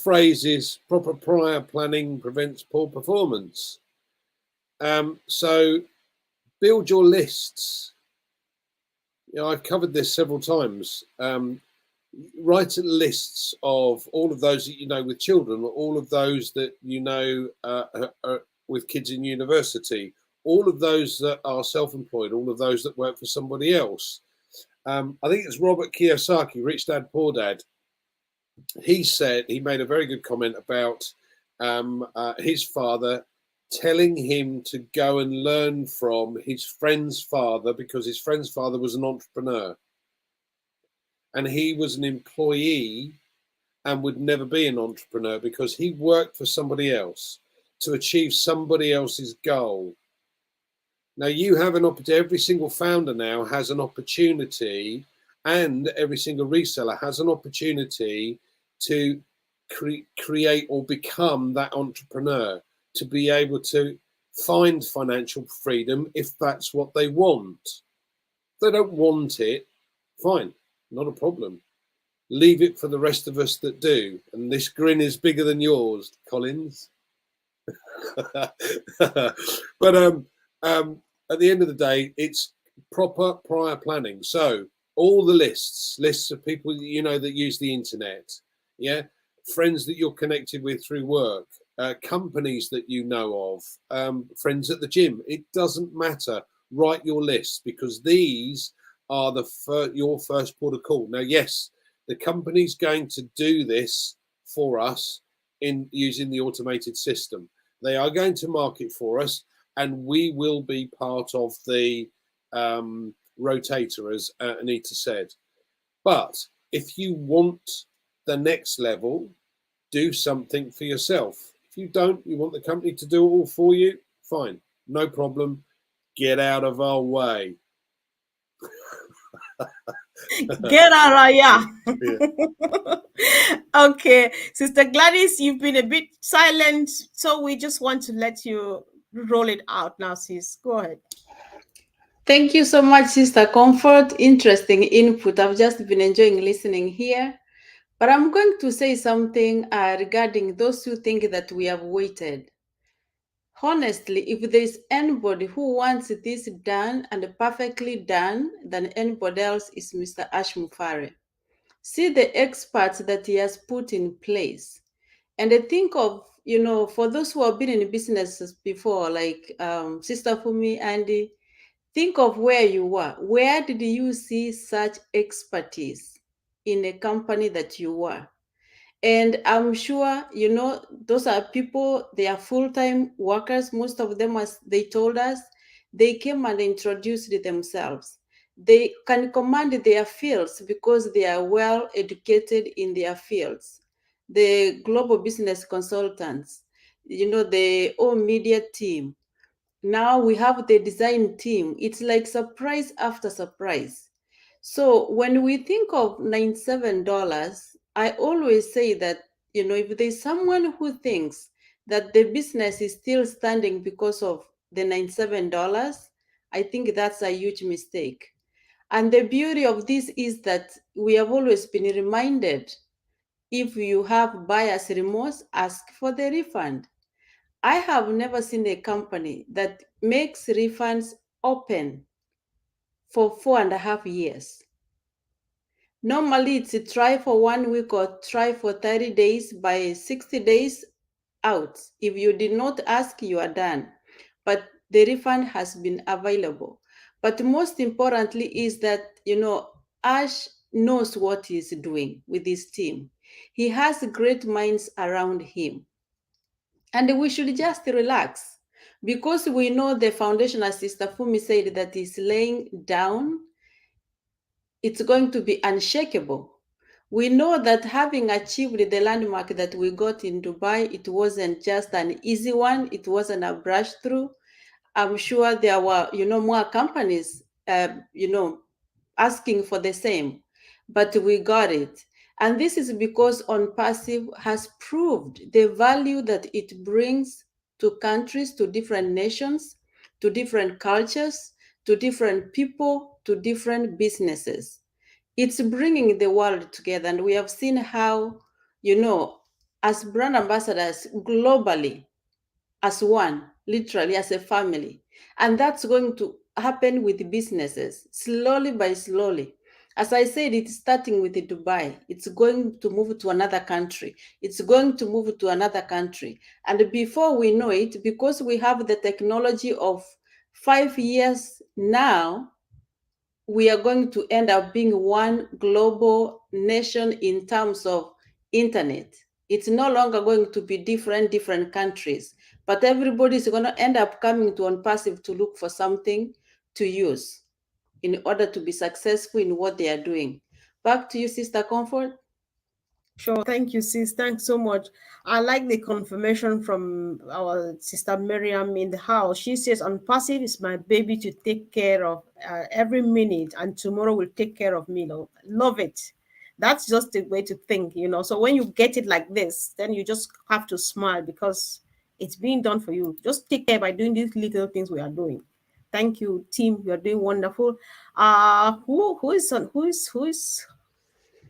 phrase is proper prior planning prevents poor performance. So build your lists. I've covered this several times. Write lists of all of those that you know with children, all of those that you know with kids in university, all of those that are self-employed, all of those that work for somebody else. I think it's Robert Kiyosaki, Rich Dad, Poor Dad. He made a very good comment about his father telling him to go and learn from his friend's father, because his friend's father was an entrepreneur. And he was an employee and would never be an entrepreneur, because he worked for somebody else to achieve somebody else's goal. Now you have an opportunity. Every single founder now has an opportunity, and every single reseller has an opportunity to create or become that entrepreneur, to be able to find financial freedom if that's what they want. If they don't want it, fine. Not a problem. Leave it for the rest of us that do. And this grin is bigger than yours, Collins. But at the end of the day, it's proper prior planning. So all the lists of people that you know that use the internet, yeah, friends that you're connected with through work, companies that you know of, friends at the gym. It doesn't matter. Write your list, because these are your first port of call. Now, yes, the company's going to do this for us in using the automated system. They are going to market for us, and we will be part of the rotator, as Anita said. But if you want the next level, do something for yourself. If you don't, you want the company to do it all for you, fine, no problem. Get out of our way. Get out of here. Yeah. Okay, Sister Gladys, you've been a bit silent, so we just want to let you roll it out now, sis. Go ahead. Thank you so much, Sister Comfort. Interesting input. I've just been enjoying listening here. But I'm going to say something regarding those who think that we have waited. Honestly, if there's anybody who wants this done and perfectly done, then anybody else is Mr. Ash Mufare. See the experts that he has put in place. And I think of, for those who have been in businesses before, like Sister Fumi, Andy, think of where you were. Where did you see such expertise in a company that you were? And I'm sure, those are people, they are full-time workers. Most of them, as they told us, they came and introduced themselves. They can command their fields because they are well educated in their fields. The global business consultants, the all media team. Now we have the design team. It's like surprise after surprise. So when we think of $97, I always say that, if there's someone who thinks that the business is still standing because of the $97, I think that's a huge mistake. And the beauty of this is that we have always been reminded, if you have buyer's remorse, ask for the refund. I have never seen a company that makes refunds open for 4.5 years. Normally, it's a try for 1 week or try for 30 days. By 60 days out, if you did not ask, you are done. But the refund has been available. But most importantly is that, Ash knows what he's doing with his team. He has great minds around him. And we should just relax because we know the foundation, as Sister Fumi said, that is laying down, it's going to be unshakable. We know that having achieved the landmark that we got in Dubai, it wasn't just an easy one. It wasn't a brush through. I'm sure there were, more companies, asking for the same, but we got it. And this is because ONPASSIVE has proved the value that it brings to countries, to different nations, to different cultures, to different people, to different businesses. It's bringing the world together. And we have seen how, as brand ambassadors globally, as one, literally as a family. And that's going to happen with businesses, slowly by slowly. As I said, it's starting with Dubai. It's going to move to another country. It's going to move to another country. And before we know it, because we have the technology of 5 years now, we are going to end up being one global nation in terms of internet. It's no longer going to be different countries, but everybody is going to end up coming to ONPASSIVE to look for something to use in order to be successful in what they are doing. Back to you, Sister Comfort. Sure. Thank you, sis. Thanks so much. I like the confirmation from our sister Miriam in the house. She says, "ONPASSIVE is my baby to take care of every minute, and tomorrow will take care of me." Love it. That's just the way to think. So when you get it like this, then you just have to smile because it's being done for you. Just take care by doing these little things we are doing. Thank you, team. You are doing wonderful.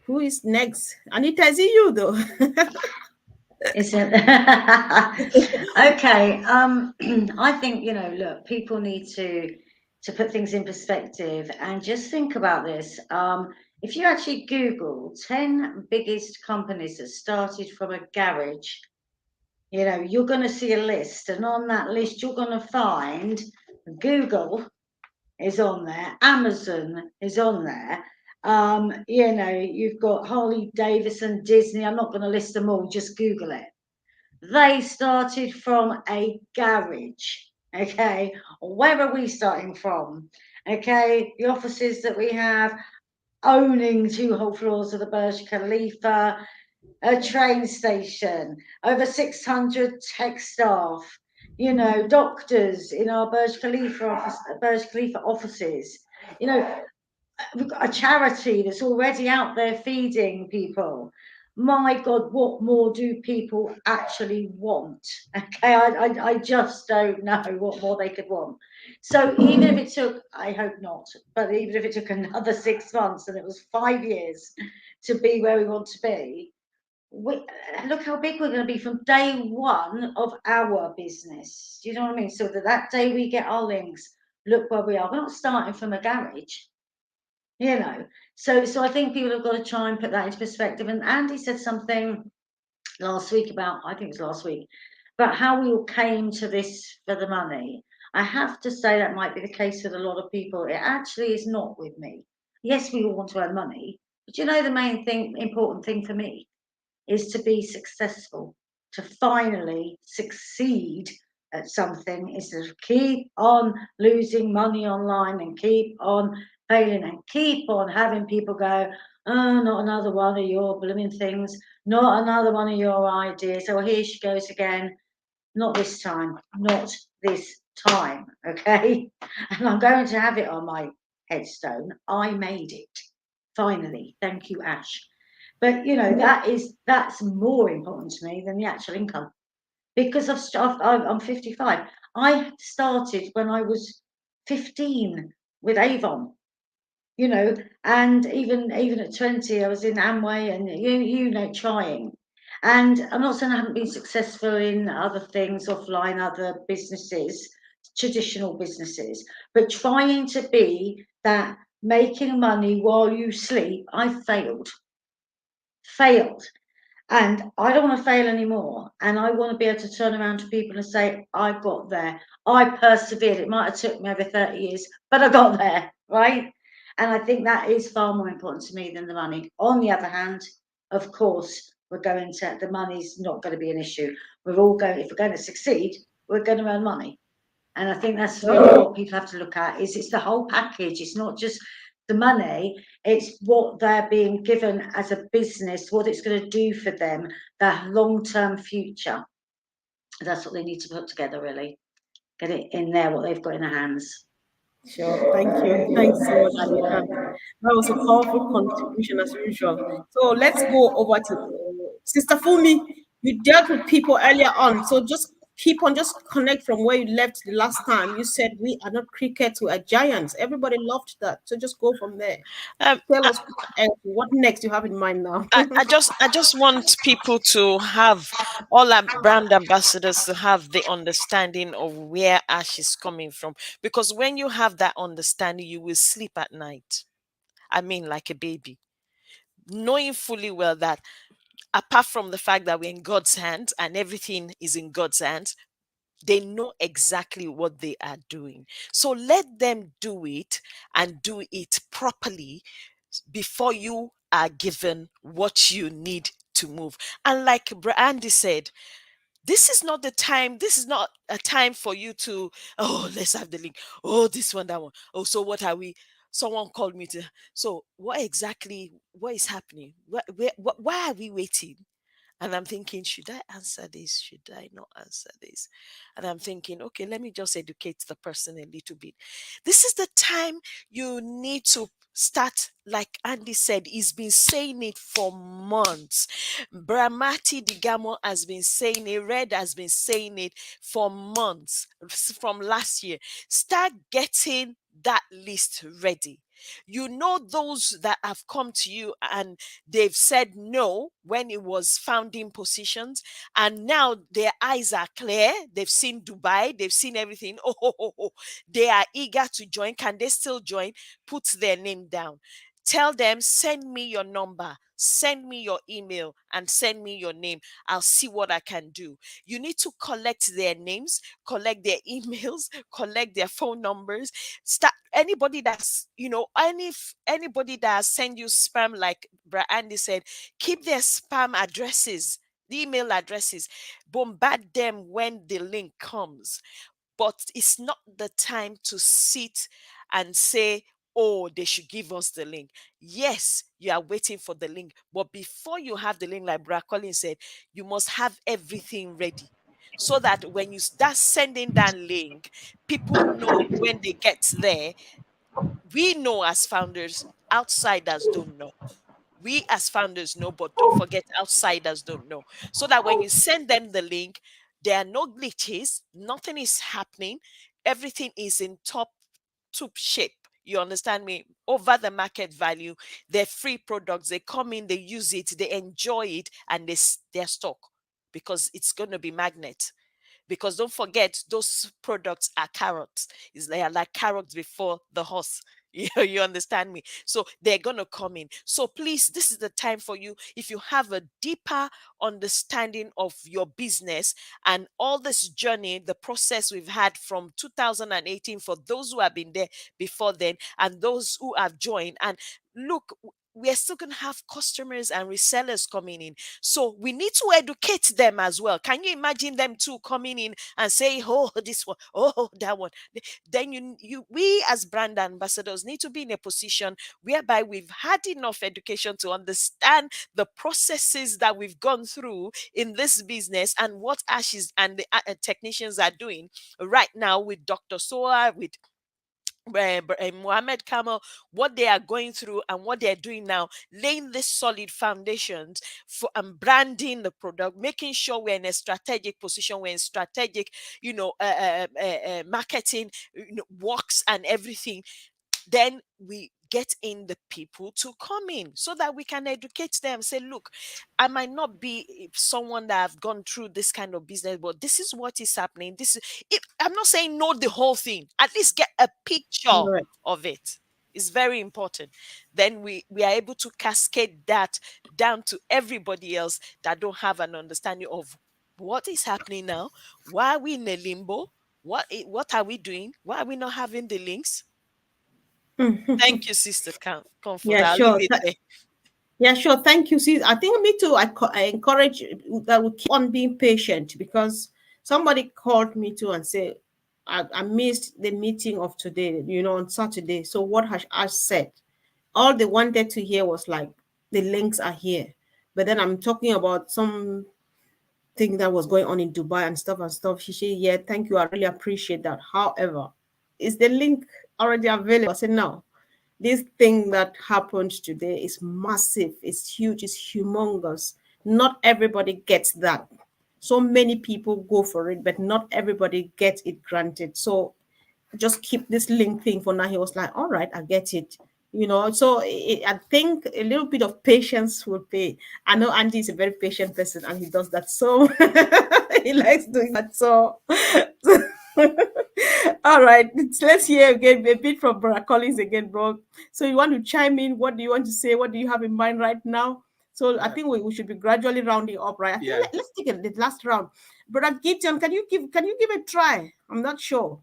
Who is next? Anita, is it you though? Is it? Okay. I think, look, people need to put things in perspective and just think about this. If you actually Google 10 biggest companies that started from a garage, you're going to see a list, and on that list, you're going to find Google is on there, Amazon is on there. You've got Harley Davidson, Disney. I'm not going to list them all, just Google it. They started from a garage. Okay, where are we starting from? Okay, the offices that we have, owning 2 whole floors of the Burj Khalifa, a train station, over 600 tech staff, doctors in our Burj Khalifa offices, we've got a charity that's already out there feeding people. My God, what more do people actually want? Okay, I just don't know what more they could want. So even if it took, I hope not, but even if it took another 6 months and it was 5 years to be where we want to be, look how big we're going to be from day one of our business. Do you know what I mean? So that day we get our links, look where we are. We're not starting from a garage, you know. So I think people have got to try and put that into perspective. And Andy said something last week about, I think it was last week, about how we all came to this for the money. I have to say that might be the case with a lot of people. It actually is not with me. Yes, we all want to earn money, but you know, the main thing, important thing for me is to be successful, to finally succeed at something, is to keep on losing money online and keep on failing and keep on having people go, oh, not another one of your blooming things, not another one of your ideas. Oh, here she goes again. Not this time, not this time, okay? And I'm going to have it on my headstone. I made it. Finally. Thank you, Ash. But you know, that's more important to me than the actual income, because I'm 55. I started when I was 15 with Avon, you know, and even at 20, I was in Amway and you know, trying. And I'm not saying I haven't been successful in other things offline, other businesses, traditional businesses, but trying to be that making money while you sleep, I failed. And I don't want to fail anymore. And I want to be able to turn around to people and say, I got there. I persevered. It might have took me over 30 years, but I got there, right? And I think that is far more important to me than the money. On the other hand, of course, the money's not going to be an issue. If we're going to succeed, we're going to earn money. And I think that's really what people have to look at, is it's the whole package. It's not just the money, it's what they're being given as a business, what it's going to do for them, their long-term future. That's what they need to put together, really. Get it in there, what they've got in their hands. Sure. Thank you. Thanks so much, Anita. That was a powerful contribution as usual. So let's go over to Sister Fumi. You dealt with people earlier on. So just keep on, just connect from where you left the last time. You said we are not crickets, we are giants. Everybody loved that. So just go from there. Um, Tell us what next you have in mind now. I just want people to have, all our brand ambassadors to have the understanding of where Ash is coming from, because when you have that understanding, you will sleep at night. I mean, like a baby, knowing fully well that apart from the fact that we're in God's hands and everything is in God's hands, they know exactly what they are doing. So let them do it and do it properly before you are given what you need to move. And like Brandy said, this is not the time. This is not a time for you to, oh, let's have the link. Oh, this one, that one. Oh, so what are we? Someone called me to. So what is happening? Why are we waiting? And I'm thinking, should I answer this? Should I not answer this? And I'm thinking, okay, let me just educate the person a little bit. This is the time you need to start, like Andy said, he's been saying it for months. Bramati Digamo has been saying it, Red has been saying it for months from last year. Start getting that list ready. You know those that have come to you and they've said no when it was founding positions, and now their eyes are clear. They've seen Dubai, they've seen everything. Oh, they are eager to join. Can they still join? Put their name down. Tell them, send me your number, send me your email, and send me your name. I'll see what I can do. You need to collect their names, collect their emails, collect their phone numbers. Start anybody that's, anybody that send you spam, like Andy said, keep their spam addresses, the email addresses, bombard them when the link comes. But it's not the time to sit and say, oh, they should give us the link. Yes, you are waiting for the link, but before you have the link, like Brad Collins said, you must have everything ready, so that when you start sending that link, people know when they get there, we know as founders, outsiders don't know. We as founders know, but don't forget outsiders don't know. So that when you send them the link, there are no glitches, nothing is happening, everything is in top shape. You understand me? Over the market value, they're free products. They come in, they use it, they enjoy it, and they're stuck because it's going to be magnet. Because don't forget, those products are carrots. They are like carrots before the horse. You understand me? So they're gonna come in. So please, this is the time for you. If you have a deeper understanding of your business and all this journey, the process we've had from 2018 for those who have been there before then and those who have joined. And look, we're still going to have customers and resellers coming in. So we need to educate them as well. Can you imagine them too coming in and saying, oh, this one, oh, that one? Then we as brand ambassadors need to be in a position whereby we've had enough education to understand the processes that we've gone through in this business and what Ashes and the technicians are doing right now with Dr. Soa, with Mohammed Kamal, what they are going through and what they're doing now, laying this solid foundations for branding the product, making sure we're in a strategic position, we're in strategic, marketing, works and everything. Then we get in the people to come in so that we can educate them. Say, look, I might not be someone that have gone through this kind of business, but this is what is happening. I'm not saying know the whole thing. At least get a picture Right. of it. It's very important. Then we are able to cascade that down to everybody else that don't have an understanding of what is happening now. Why are we in a limbo? What are we doing? Why are we not having the links? Thank you, Sister Comfort. Yeah, I'll sure. leave it there. Yeah, sure. Thank you. See, I think me too. I encourage that we keep on being patient because somebody called me too and said, I missed the meeting of today, on Saturday. So what has I said? All they wanted to hear was like, the links are here. But then I'm talking about some thing that was going on in Dubai and stuff. She said, yeah, thank you. I really appreciate that. However, is the link already available? I said, no. This thing that happened today is massive, it's huge, it's humongous. Not everybody gets that. So many people go for it, but not everybody gets it granted. So just keep this link thing for now. He was like, all right, I get it. So I think a little bit of patience will pay. I know Andy is a very patient person and he does that. So he likes doing that. So all right, let's hear again a bit from Brother Collins again, bro. So you want to chime in? What do you want to say? What do you have in mind right now? So I think we should be gradually rounding up, right? I think let's take the last round. Brother Gideon, can you give a try? I'm not sure.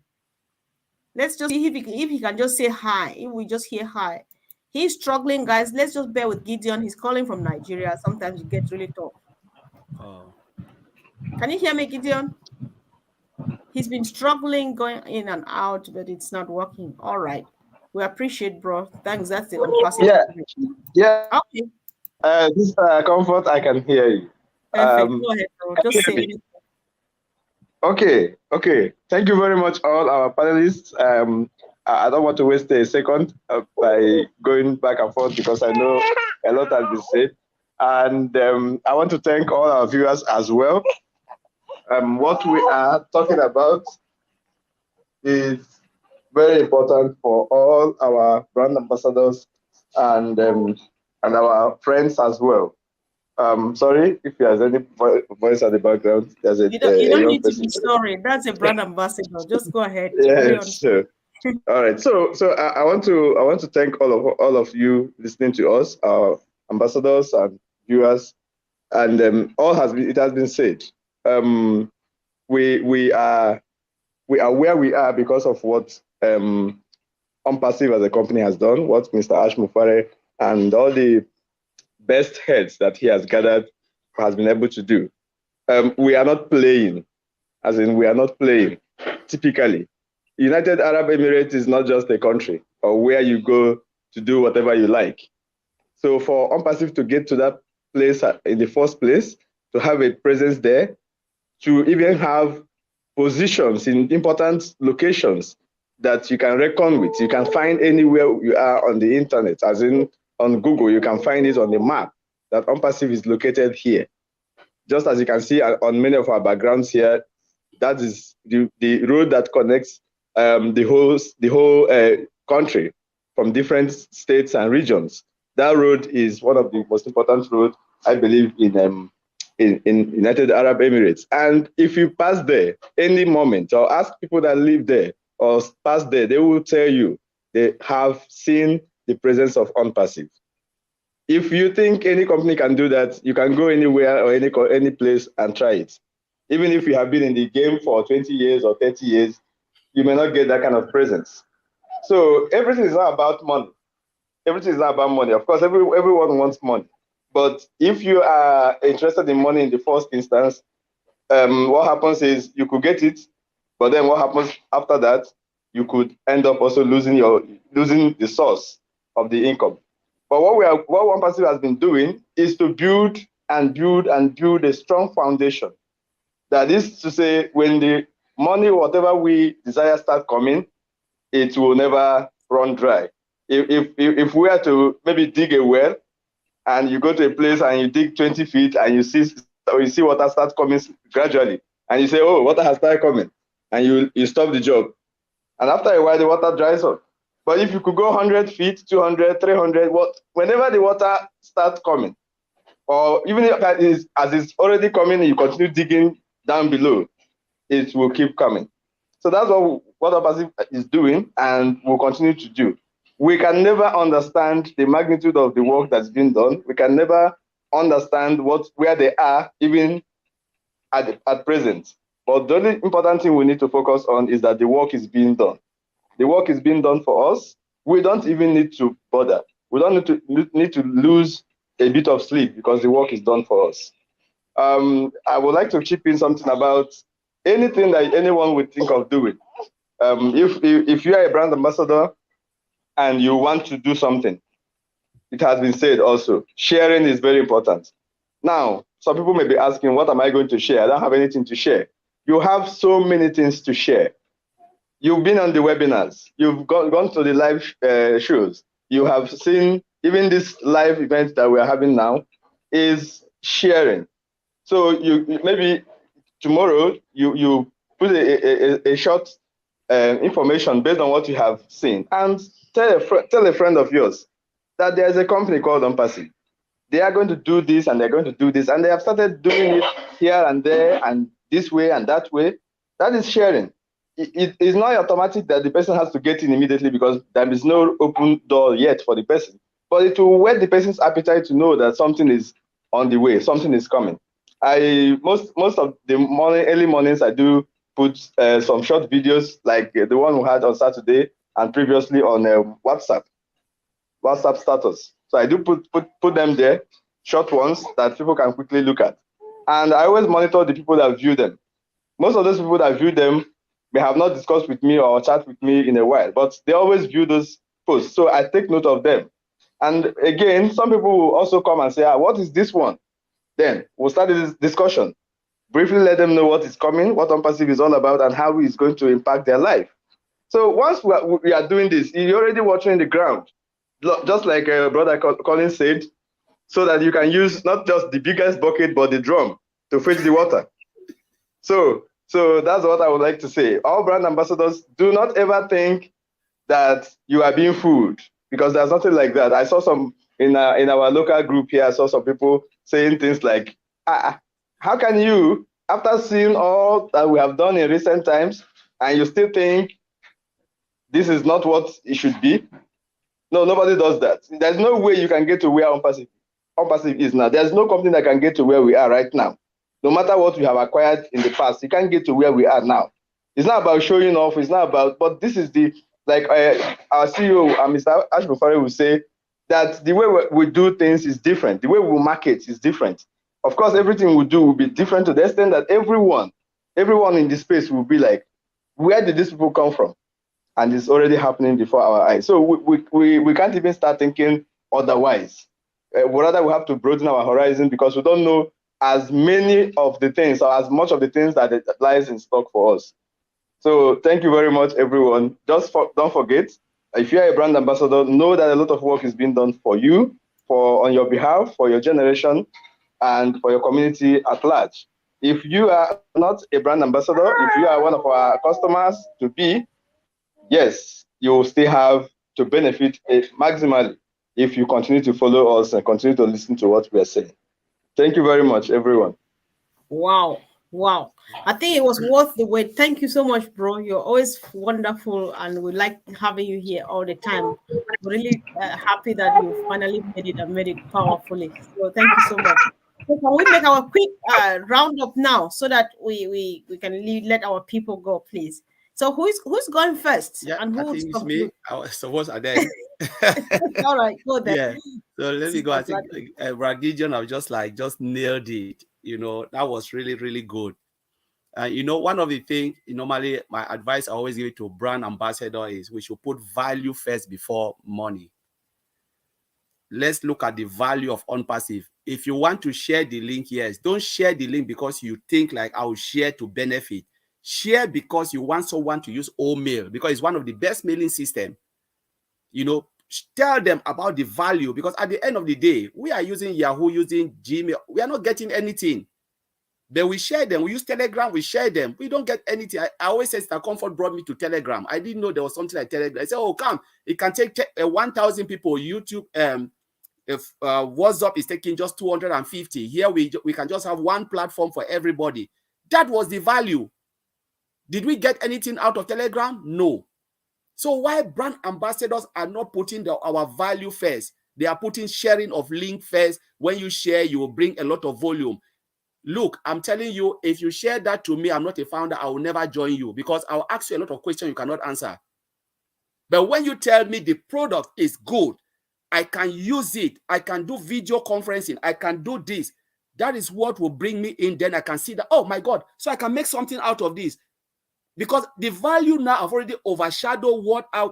Let's just see if he can just say hi. If we just hear hi. He's struggling, guys. Let's just bear with Gideon. He's calling from Nigeria. Sometimes it gets really tough. Oh. Can you hear me, Gideon? He's been struggling going in and out, but it's not working. All right. We appreciate, bro. Thanks. That's the ONPASSIVE. Yeah. Okay. This Comfort, I can hear you. Perfect. Go ahead, bro. Just say anything. Okay. Thank you very much, all our panelists. I don't want to waste a second by going back and forth because I know a lot has been said. And I want to thank all our viewers as well. What we are talking about is very important for all our brand ambassadors and our friends as well. Sorry if there's any voice at the background. There's a you don't need to person be sorry. That's a brand ambassador. Just go ahead. Yes, sure. All right. So I want to thank all of you listening to us, our ambassadors and viewers, and it has been said. We are where we are because of what ONPASSIVE as a company has done, what Mr. Ash Mufare and all the best heads that he has gathered has been able to do. We are not playing, as in we are not playing. Typically, United Arab Emirates is not just a country or where you go to do whatever you like. So for ONPASSIVE to get to that place in the first place, to have a presence there, to even have positions in important locations that you can reckon with. You can find anywhere you are on the internet, as in on Google, you can find it on the map that ONPASSIVE is located here. Just as you can see on many of our backgrounds here, that is the road that connects the whole country from different states and regions. That road is one of the most important roads, I believe, in United Arab Emirates. And if you pass there any moment, or ask people that live there or pass there, they will tell you they have seen the presence of ONPASSIVE. If you think any company can do that, you can go anywhere or any place and try it. Even if you have been in the game for 20 years or 30 years, you may not get that kind of presence. So everything is not about money. Everything is not about money. Of course, everyone wants money. But if you are interested in money in the first instance, what happens is you could get it, but then what happens after that, you could end up also losing the source of the income. But what ONPASSIVE has been doing is to build a strong foundation. That is to say, when the money, whatever we desire, start coming, it will never run dry. If we are to maybe dig a well, and you go to a place and you dig 20 feet and you see water start coming gradually, and you say, oh, water has started coming, and you stop the job. And after a while, the water dries up. But if you could go 100 feet, 200, 300, whenever the water starts coming, or even if as it's already coming, you continue digging down below, it will keep coming. So that's what ONPASSIVE is doing and will continue to do. We can never understand the magnitude of the work that's been done. We can never understand where they are, even at present. But the only important thing we need to focus on is that the work is being done. The work is being done for us. We don't even need to bother. We don't need to lose a bit of sleep because the work is done for us. I would like to chip in something about anything that anyone would think of doing. If you are a brand ambassador and you want to do something, it has been said also, sharing is very important. Now, some people may be asking, what am I going to share? I don't have anything to share. You have so many things to share. You've been on the webinars. You've gone to the live shows. You have seen even this live event that we're having now is sharing. So you maybe tomorrow you put a short information based on what you have seen and tell a friend of yours that there's a company called ONPASSIVE. They are going to do this and they're going to do this, and they have started doing it here and there and this way and that way. That is sharing. It is not automatic that the person has to get in immediately because there is no open door yet for the person. But it will whet the person's appetite to know that something is on the way, something is coming. Most of the early mornings I do put some short videos like the one we had on Saturday and previously on WhatsApp status. So I do put them there, short ones that people can quickly look at. And I always monitor the people that view them. Most of those people that view them may have not discussed with me or chat with me in a while, but they always view those posts. So I take note of them. And again, some people will also come and say, what is this one? Then we'll start this discussion. Briefly let them know what is coming, what ONPASSIVE is all about, and how it's going to impact their life. So once we are doing this, you're already watching the ground, just like Brother Colin said, so that you can use not just the biggest bucket, but the drum to fetch the water. So that's what I would like to say. All brand ambassadors, do not ever think that you are being fooled, because there's nothing like that. I saw some in our local group here, I saw some people saying things like, how can you, after seeing all that we have done in recent times, and you still think this is not what it should be? No, nobody does that. There's no way you can get to where ONPASSIVE is now. There's no company that can get to where we are right now. No matter what we have acquired in the past, you can't get to where we are now. It's not about showing off. It's not about, but this is like our CEO, Mr. Ashmufari, will say that the way we do things is different. The way we market is different. Of course, everything we do will be different to the extent that everyone in this space will be like, where did these people come from? And it's already happening before our eyes. So we can't even start thinking otherwise. Rather, we have to broaden our horizon because we don't know as many of the things or as much of the things that lies in stock for us. So thank you very much, everyone. Don't forget, if you're a brand ambassador, know that a lot of work is being done for you, on your behalf, for your generation, and for your community at large. If you are not a brand ambassador, if you are one of our customers to be, yes, you will still have to benefit maximally if you continue to follow us and continue to listen to what we are saying. Thank you very much, everyone. Wow. Wow. I think it was worth the wait. Thank you so much, bro. You're always wonderful, and we like having you here all the time. Really happy that you finally made it and made it powerfully. So thank you so much. So can we make our quick roundup now so that we can let our people go, please? So who's going first, Yeah, and I who would think it's conclude? me. I was supposed to then. All right, go then. Yeah. So let me go. I Sister think Vladi. Bragidion, I was just nailed it. That was really, really good. One of the things normally my advice I always give it to brand ambassador is we should put value first before money. Let's look at the value of ONPASSIVE. If you want to share the link, yes, don't share the link because you think like I will share to benefit. Share because you want someone to use mail because it's one of the best mailing system. Tell them about the value because at the end of the day, we are using Yahoo, using Gmail. We are not getting anything. Then we share them. We use Telegram. We share them. We don't get anything. I always say Mr. Comfort brought me to Telegram. I didn't know there was something like Telegram. I said, oh, come. It can take 1,000 people. YouTube, if WhatsApp is taking just 250. Here we can just have one platform for everybody. That was the value. Did we get anything out of Telegram? No. So why brand ambassadors are not putting our value first? They are putting sharing of link first. When you share, you will bring a lot of volume. Look, I'm telling you, if you share that to me, I'm not a founder, I will never join you because I'll ask you a lot of questions you cannot answer. But when you tell me the product is good, I can use it, I can do video conferencing, I can do this, that is what will bring me in. Then I can see that, oh my God, so I can make something out of this. Because the value now have already overshadowed what I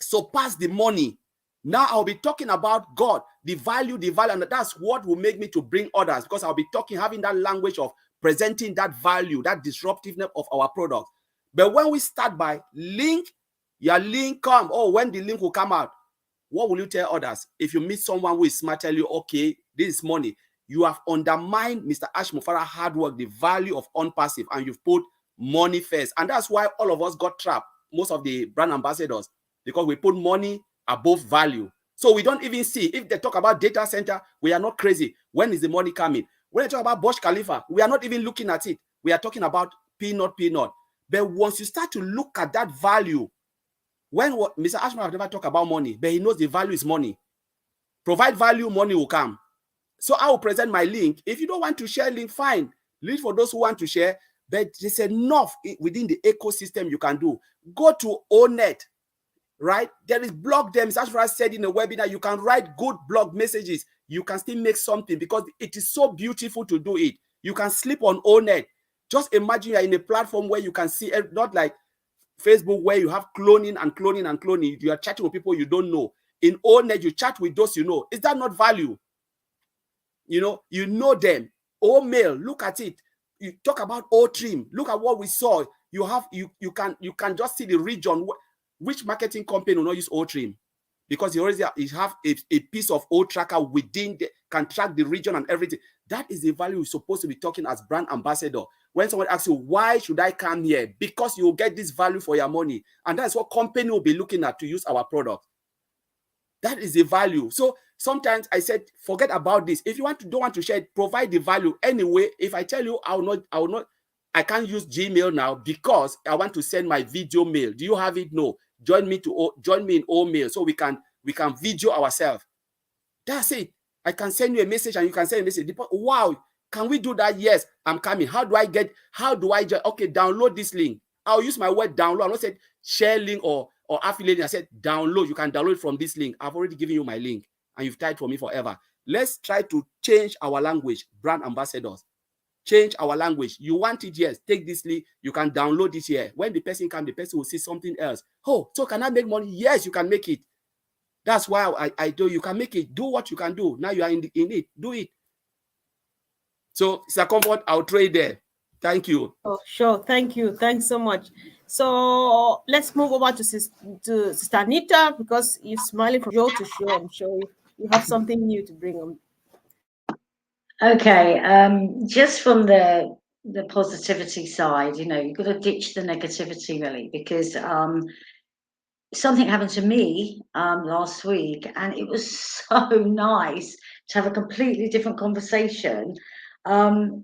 surpass the money. Now I'll be talking about God, the value, and that's what will make me to bring others because I'll be having that language of presenting that value, that disruptiveness of our product. But when we start by link, your link come, when the link will come out, what will you tell others? If you meet someone who is smart, tell you, okay, this is money. You have undermined Mr. Ash Mufara's hard work, the value of ONPASSIVE, and you've put money first. And that's why all of us got trapped, most of the brand ambassadors, because we put money above value. So we don't even see, if they talk about data center, we are not crazy. When is the money coming? When they talk about Burj Khalifa, we are not even looking at it. We are talking about peanut. But once you start to look at that value, Mr. Ashman have never talked about money, but he knows the value is money. Provide value, money will come. So I will present my link. If you don't want to share link, fine. Leave for those who want to share, but there's enough within the ecosystem you can do. Go to ONET. Right? There is blog them. As I said in a webinar, you can write good blog messages. You can still make something because it is so beautiful to do it. You can sleep on ONET. Just imagine you're in a platform where you can see, not like Facebook where you have cloning. You are chatting with people you don't know. In ONET, you chat with those you know. Is that not value? You know them. Mail, look at it. You talk about trim. Look at what we saw. You can just see the region. Which marketing company will not use trim? Because you already have a piece of tracker within can track the region and everything. That is the value you're supposed to be talking as brand ambassador. When someone asks you, why should I come here? Because you will get this value for your money. And that's what company will be looking at to use our product. That is the value. So sometimes I said, forget about this. If you don't want to share it, provide the value. Anyway, if I tell you I can't use Gmail now because I want to send my video mail. Do you have it? No. Join me in mail so we can video ourselves. That's it. I can send you a message and you can send a message. Wow, can we do that? Yes, I'm coming. How do I join? Okay, download this link. I'll use my word download. I not said share link or affiliate. I said download. You can download from this link. I've already given you my link and you've typed for me forever. Let's try to change our language, brand ambassadors. Change our language. You want it? Yes. Take this link. You can download it here. When the person comes, the person will see something else. Oh, so can I make money? Yes, you can make it. That's why I do. You can make it. Do what you can do. Now you are in it. Do it. So it's a comfort. I'll trade there. Thank you. Oh, sure. Thank you. Thanks so much. So let's move over to Sister Anita, because you're smiling from show to show. I'm sure you have something new to bring on. Okay, just from the positivity side, you've got to ditch the negativity really, because something happened to me last week, and it was so nice to have a completely different conversation.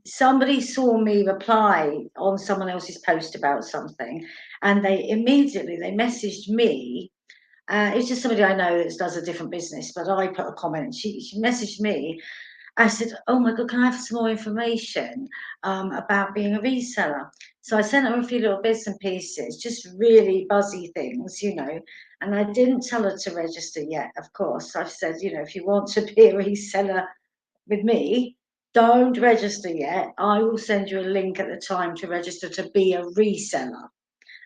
Somebody saw me reply on someone else's post about something, and they messaged me. It was just somebody I know that does a different business, but I put a comment. She messaged me. I said, "Oh my God, can I have some more information about being a reseller?" So I sent her a few little bits and pieces, just really buzzy things, and I didn't tell her to register yet, of course. I've said, if you want to be a reseller with me, don't register yet. I will send you a link at the time to register to be a reseller.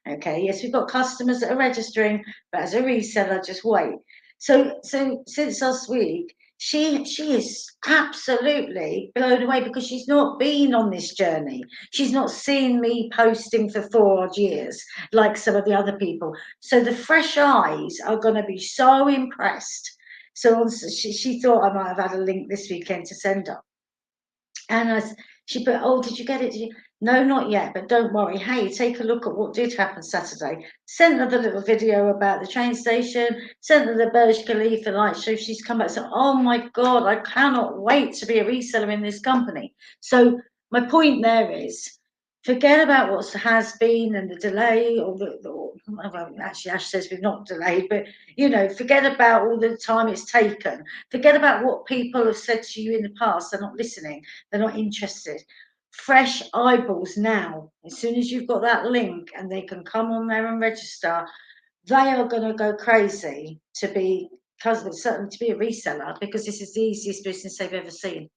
Okay, yes, we've got customers that are registering, but as a reseller, just wait. So since last week, she is absolutely blown away, because she's not been on this journey. She's not seen me posting for 4 odd years like some of the other people. So the fresh eyes are going to be so impressed. So she thought I might have had a link this weekend to send her. And she put, "Oh, did you get it? Did you?" "No, not yet, but don't worry. Hey, take a look at what did happen Saturday." Sent her the little video about the train station, sent her the Burj Khalifa light show. She's come back and said, "Oh my God, I cannot wait to be a reseller in this company." So my point there is, forget about what has been and the delay, actually Ash says we've not delayed, but forget about all the time it's taken. Forget about what people have said to you in the past. They're not listening. They're not interested. Fresh eyeballs now. As soon as you've got that link and they can come on there and register, they are going to go crazy to be, certainly to be a reseller, because this is the easiest business they've ever seen.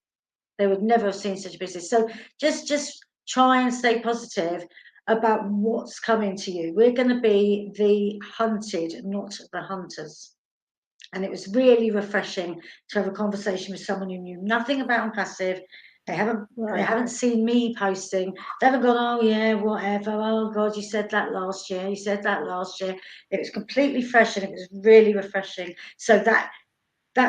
They would never have seen such a business. So just try and stay positive about what's coming to you. We're going to be the hunted, not the hunters. And it was really refreshing to have a conversation with someone who knew nothing about ONPASSIVE. They haven't seen me posting. They haven't gone, "Oh yeah, whatever. Oh God, you said that last year. You said that last year." It was completely fresh, and it was really refreshing. So that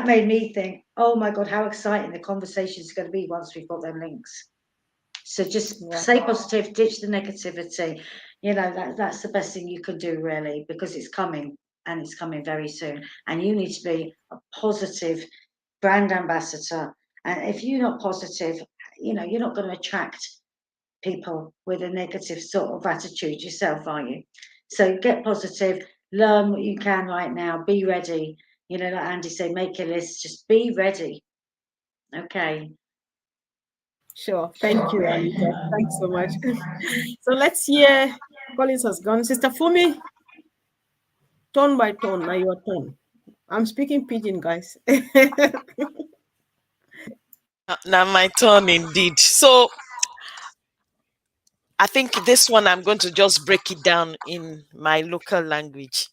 made me think, oh my God, how exciting the conversation is going to be once we've got them links. So just stay positive, ditch the negativity. That's the best thing you can do, really, because it's coming, and it's coming very soon. And you need to be a positive brand ambassador. And if you're not positive, you're not going to attract people with a negative sort of attitude yourself, are you? So get positive, learn what you can right now, be ready. Like Andy said, make your list, just be ready. Okay. Sure. Thank you, Anita. Thanks so much. So let's hear. Collins has gone. Sister Fumi, turn by turn. Now your turn. I'm speaking pidgin, guys. Now my turn indeed. So I think this one I'm going to just break it down in my local language.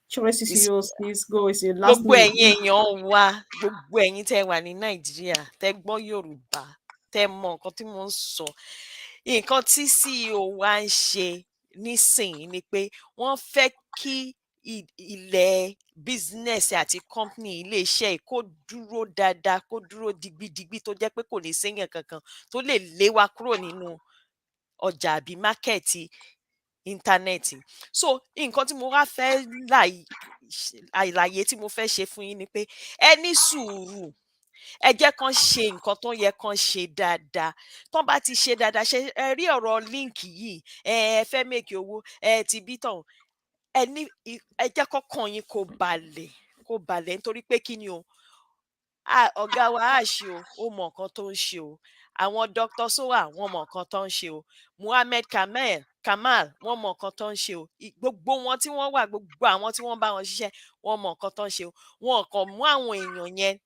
Choice is It's yours. Please go. It's your last gbogbo minute. ẹ̀yin èèyàn wa, gbogbo ẹ̀yin tẹ́ wà ní Nàìjíríà, tẹ́ gbọ́ Yorùbá, tẹ́ mọ nǹkan tí mo ń sọ. Nǹkan tí CEO wa ń ṣe nísìnyí ni pé wọ́n fẹ́ kí ilẹ̀ business àti company iléeṣẹ́ yìí kó dúró dáadáa, kó dúró digbidigbi, tó jẹ́ pé kò ní séèyàn kankan tó lè lé wa kúrò nínú ọjà àbí mákẹ́ẹ̀tì íńtánẹ́ẹ̀tì. So nǹkan tí mo wá fẹ́ àlàyé tí mo fẹ́ ṣe fún yín ni pé ẹ ní sùúrù, ẹ jẹ́ kán ṣe nǹkan tó yẹ kán ṣe dáadáa. Tán bá ti ṣe dáadáa, ṣe ẹ rí ọ̀rọ̀ líǹkì yìí, ẹ fẹ́ make owó, ti bí tọ̀hún, ẹ jẹ́ kọ́kàn yín kó balẹ̀ nítorí pé kí ni o, ọ̀gá wa Ash ó mọ nǹkan tó ń ṣe o, àwọn Dr. Sowa wọ́n mọ nǹkan tó ń ṣe o, Muhammed Kamal wọ́n mọ nǹkan tó ń ṣe o, gbogbo wọn tí wọ́n wà, gbogbo àwọn tí wọ́n bá wọn ṣiṣẹ́ wọ́n mọ nǹkan tó ń ṣe o. Wọn kàn mú àwọn èèyàn yẹn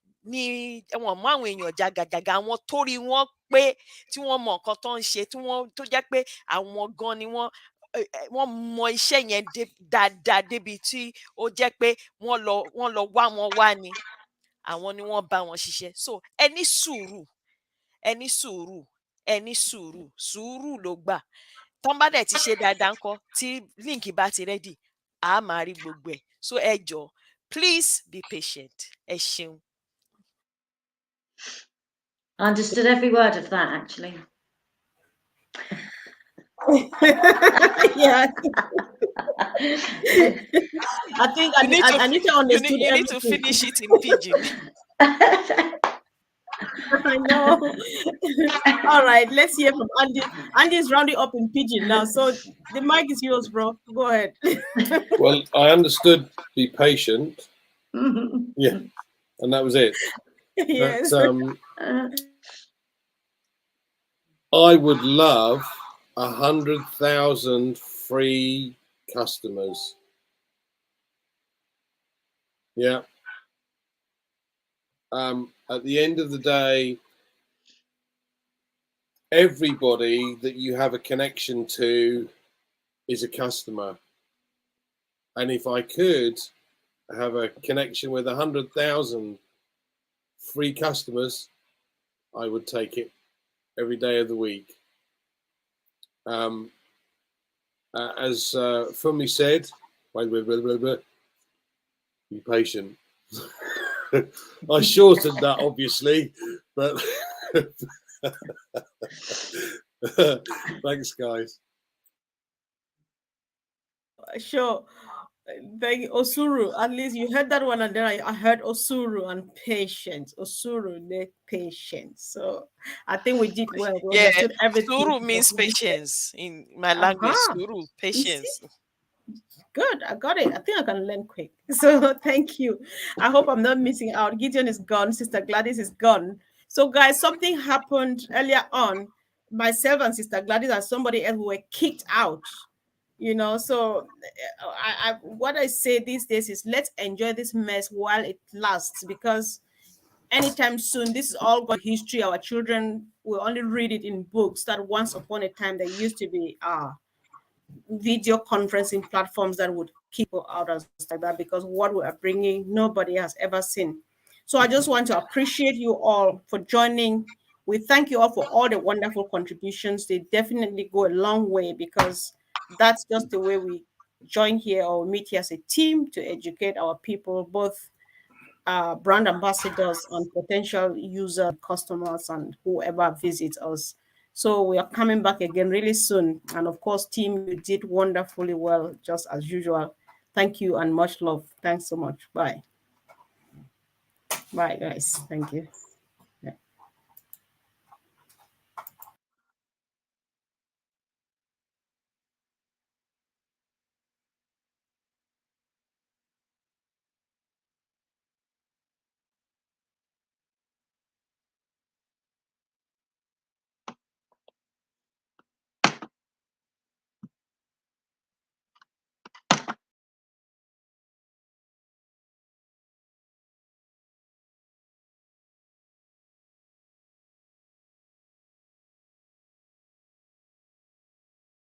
wọ́n mú àwọn èèyàn jàgàjàgà, àwọn torí wọ́n pé tí wọ́n mọ nǹkan tó ń ṣe, tó jẹ́ pé àwọn gan ni wọ́n mọ iṣẹ́ yẹn dáadáa débi tí ó jẹ́ pé wọ́n lọ wá wọn wá ni, àwọn ni wọ́n bá wọn ṣiṣẹ́. So ẹ ní sùúrù, ẹni sùúrù ló gbà. Tọ́n bá dẹ̀ ti ṣe dáadáa ńkọ́ tí link bá ti ready, a máa rí gbogbo ẹ̀. So ẹ jọ̀ọ́, please be patient. Ẹ ṣeun. I understood every word of that, actually. Yeah. I think Anita understood you need to everything. finish it in pidgin. I know. All right, let's hear from Andy. Andy's rounding up in pidgin now, so the mic is yours, bro. Go ahead. Well, I understood be patient. Yeah, and that was it. Yes. But, I would love 100,000 free customers. Yeah. At the end of the day, everybody that you have a connection to is a customer. And if I could have a connection with 100,000 free customers, I would take it every day of the week. As Fumi said, be patient. I shortened that, obviously, but thanks, guys. Sure. Thank you, Osuru. At least you heard that one, and then I heard Osuru and patience. Osuru, patience. So I think we did well. We Yeah, understood everything. sùúrù means patience in my language. Sùúrù, patience. Good, I got it. I think I can learn quick. So thank you. I hope I'm not missing out. Gideon is gone. Sister Gladys is gone. So guys, something happened earlier on. Myself and Sister Gladys and somebody else were kicked out. So what I say these days is let's enjoy this mess while it lasts, because anytime soon this is all going history. Our children will only read it in books that once upon a time there used to be video conferencing platforms that would keep out and stuff like that, because what we are bringing nobody has ever seen. So I just want to appreciate you all for joining. We thank you all for all the wonderful contributions. They definitely go a long way, because that's just the way we join here or meet here as a team to educate our people, both brand ambassadors and potential user customers and whoever visits us. So we are coming back again really soon. And of course, team, you did wonderfully well, just as usual. Thank you and much love. Thanks so much. Bye. Bye, guys. Thank you.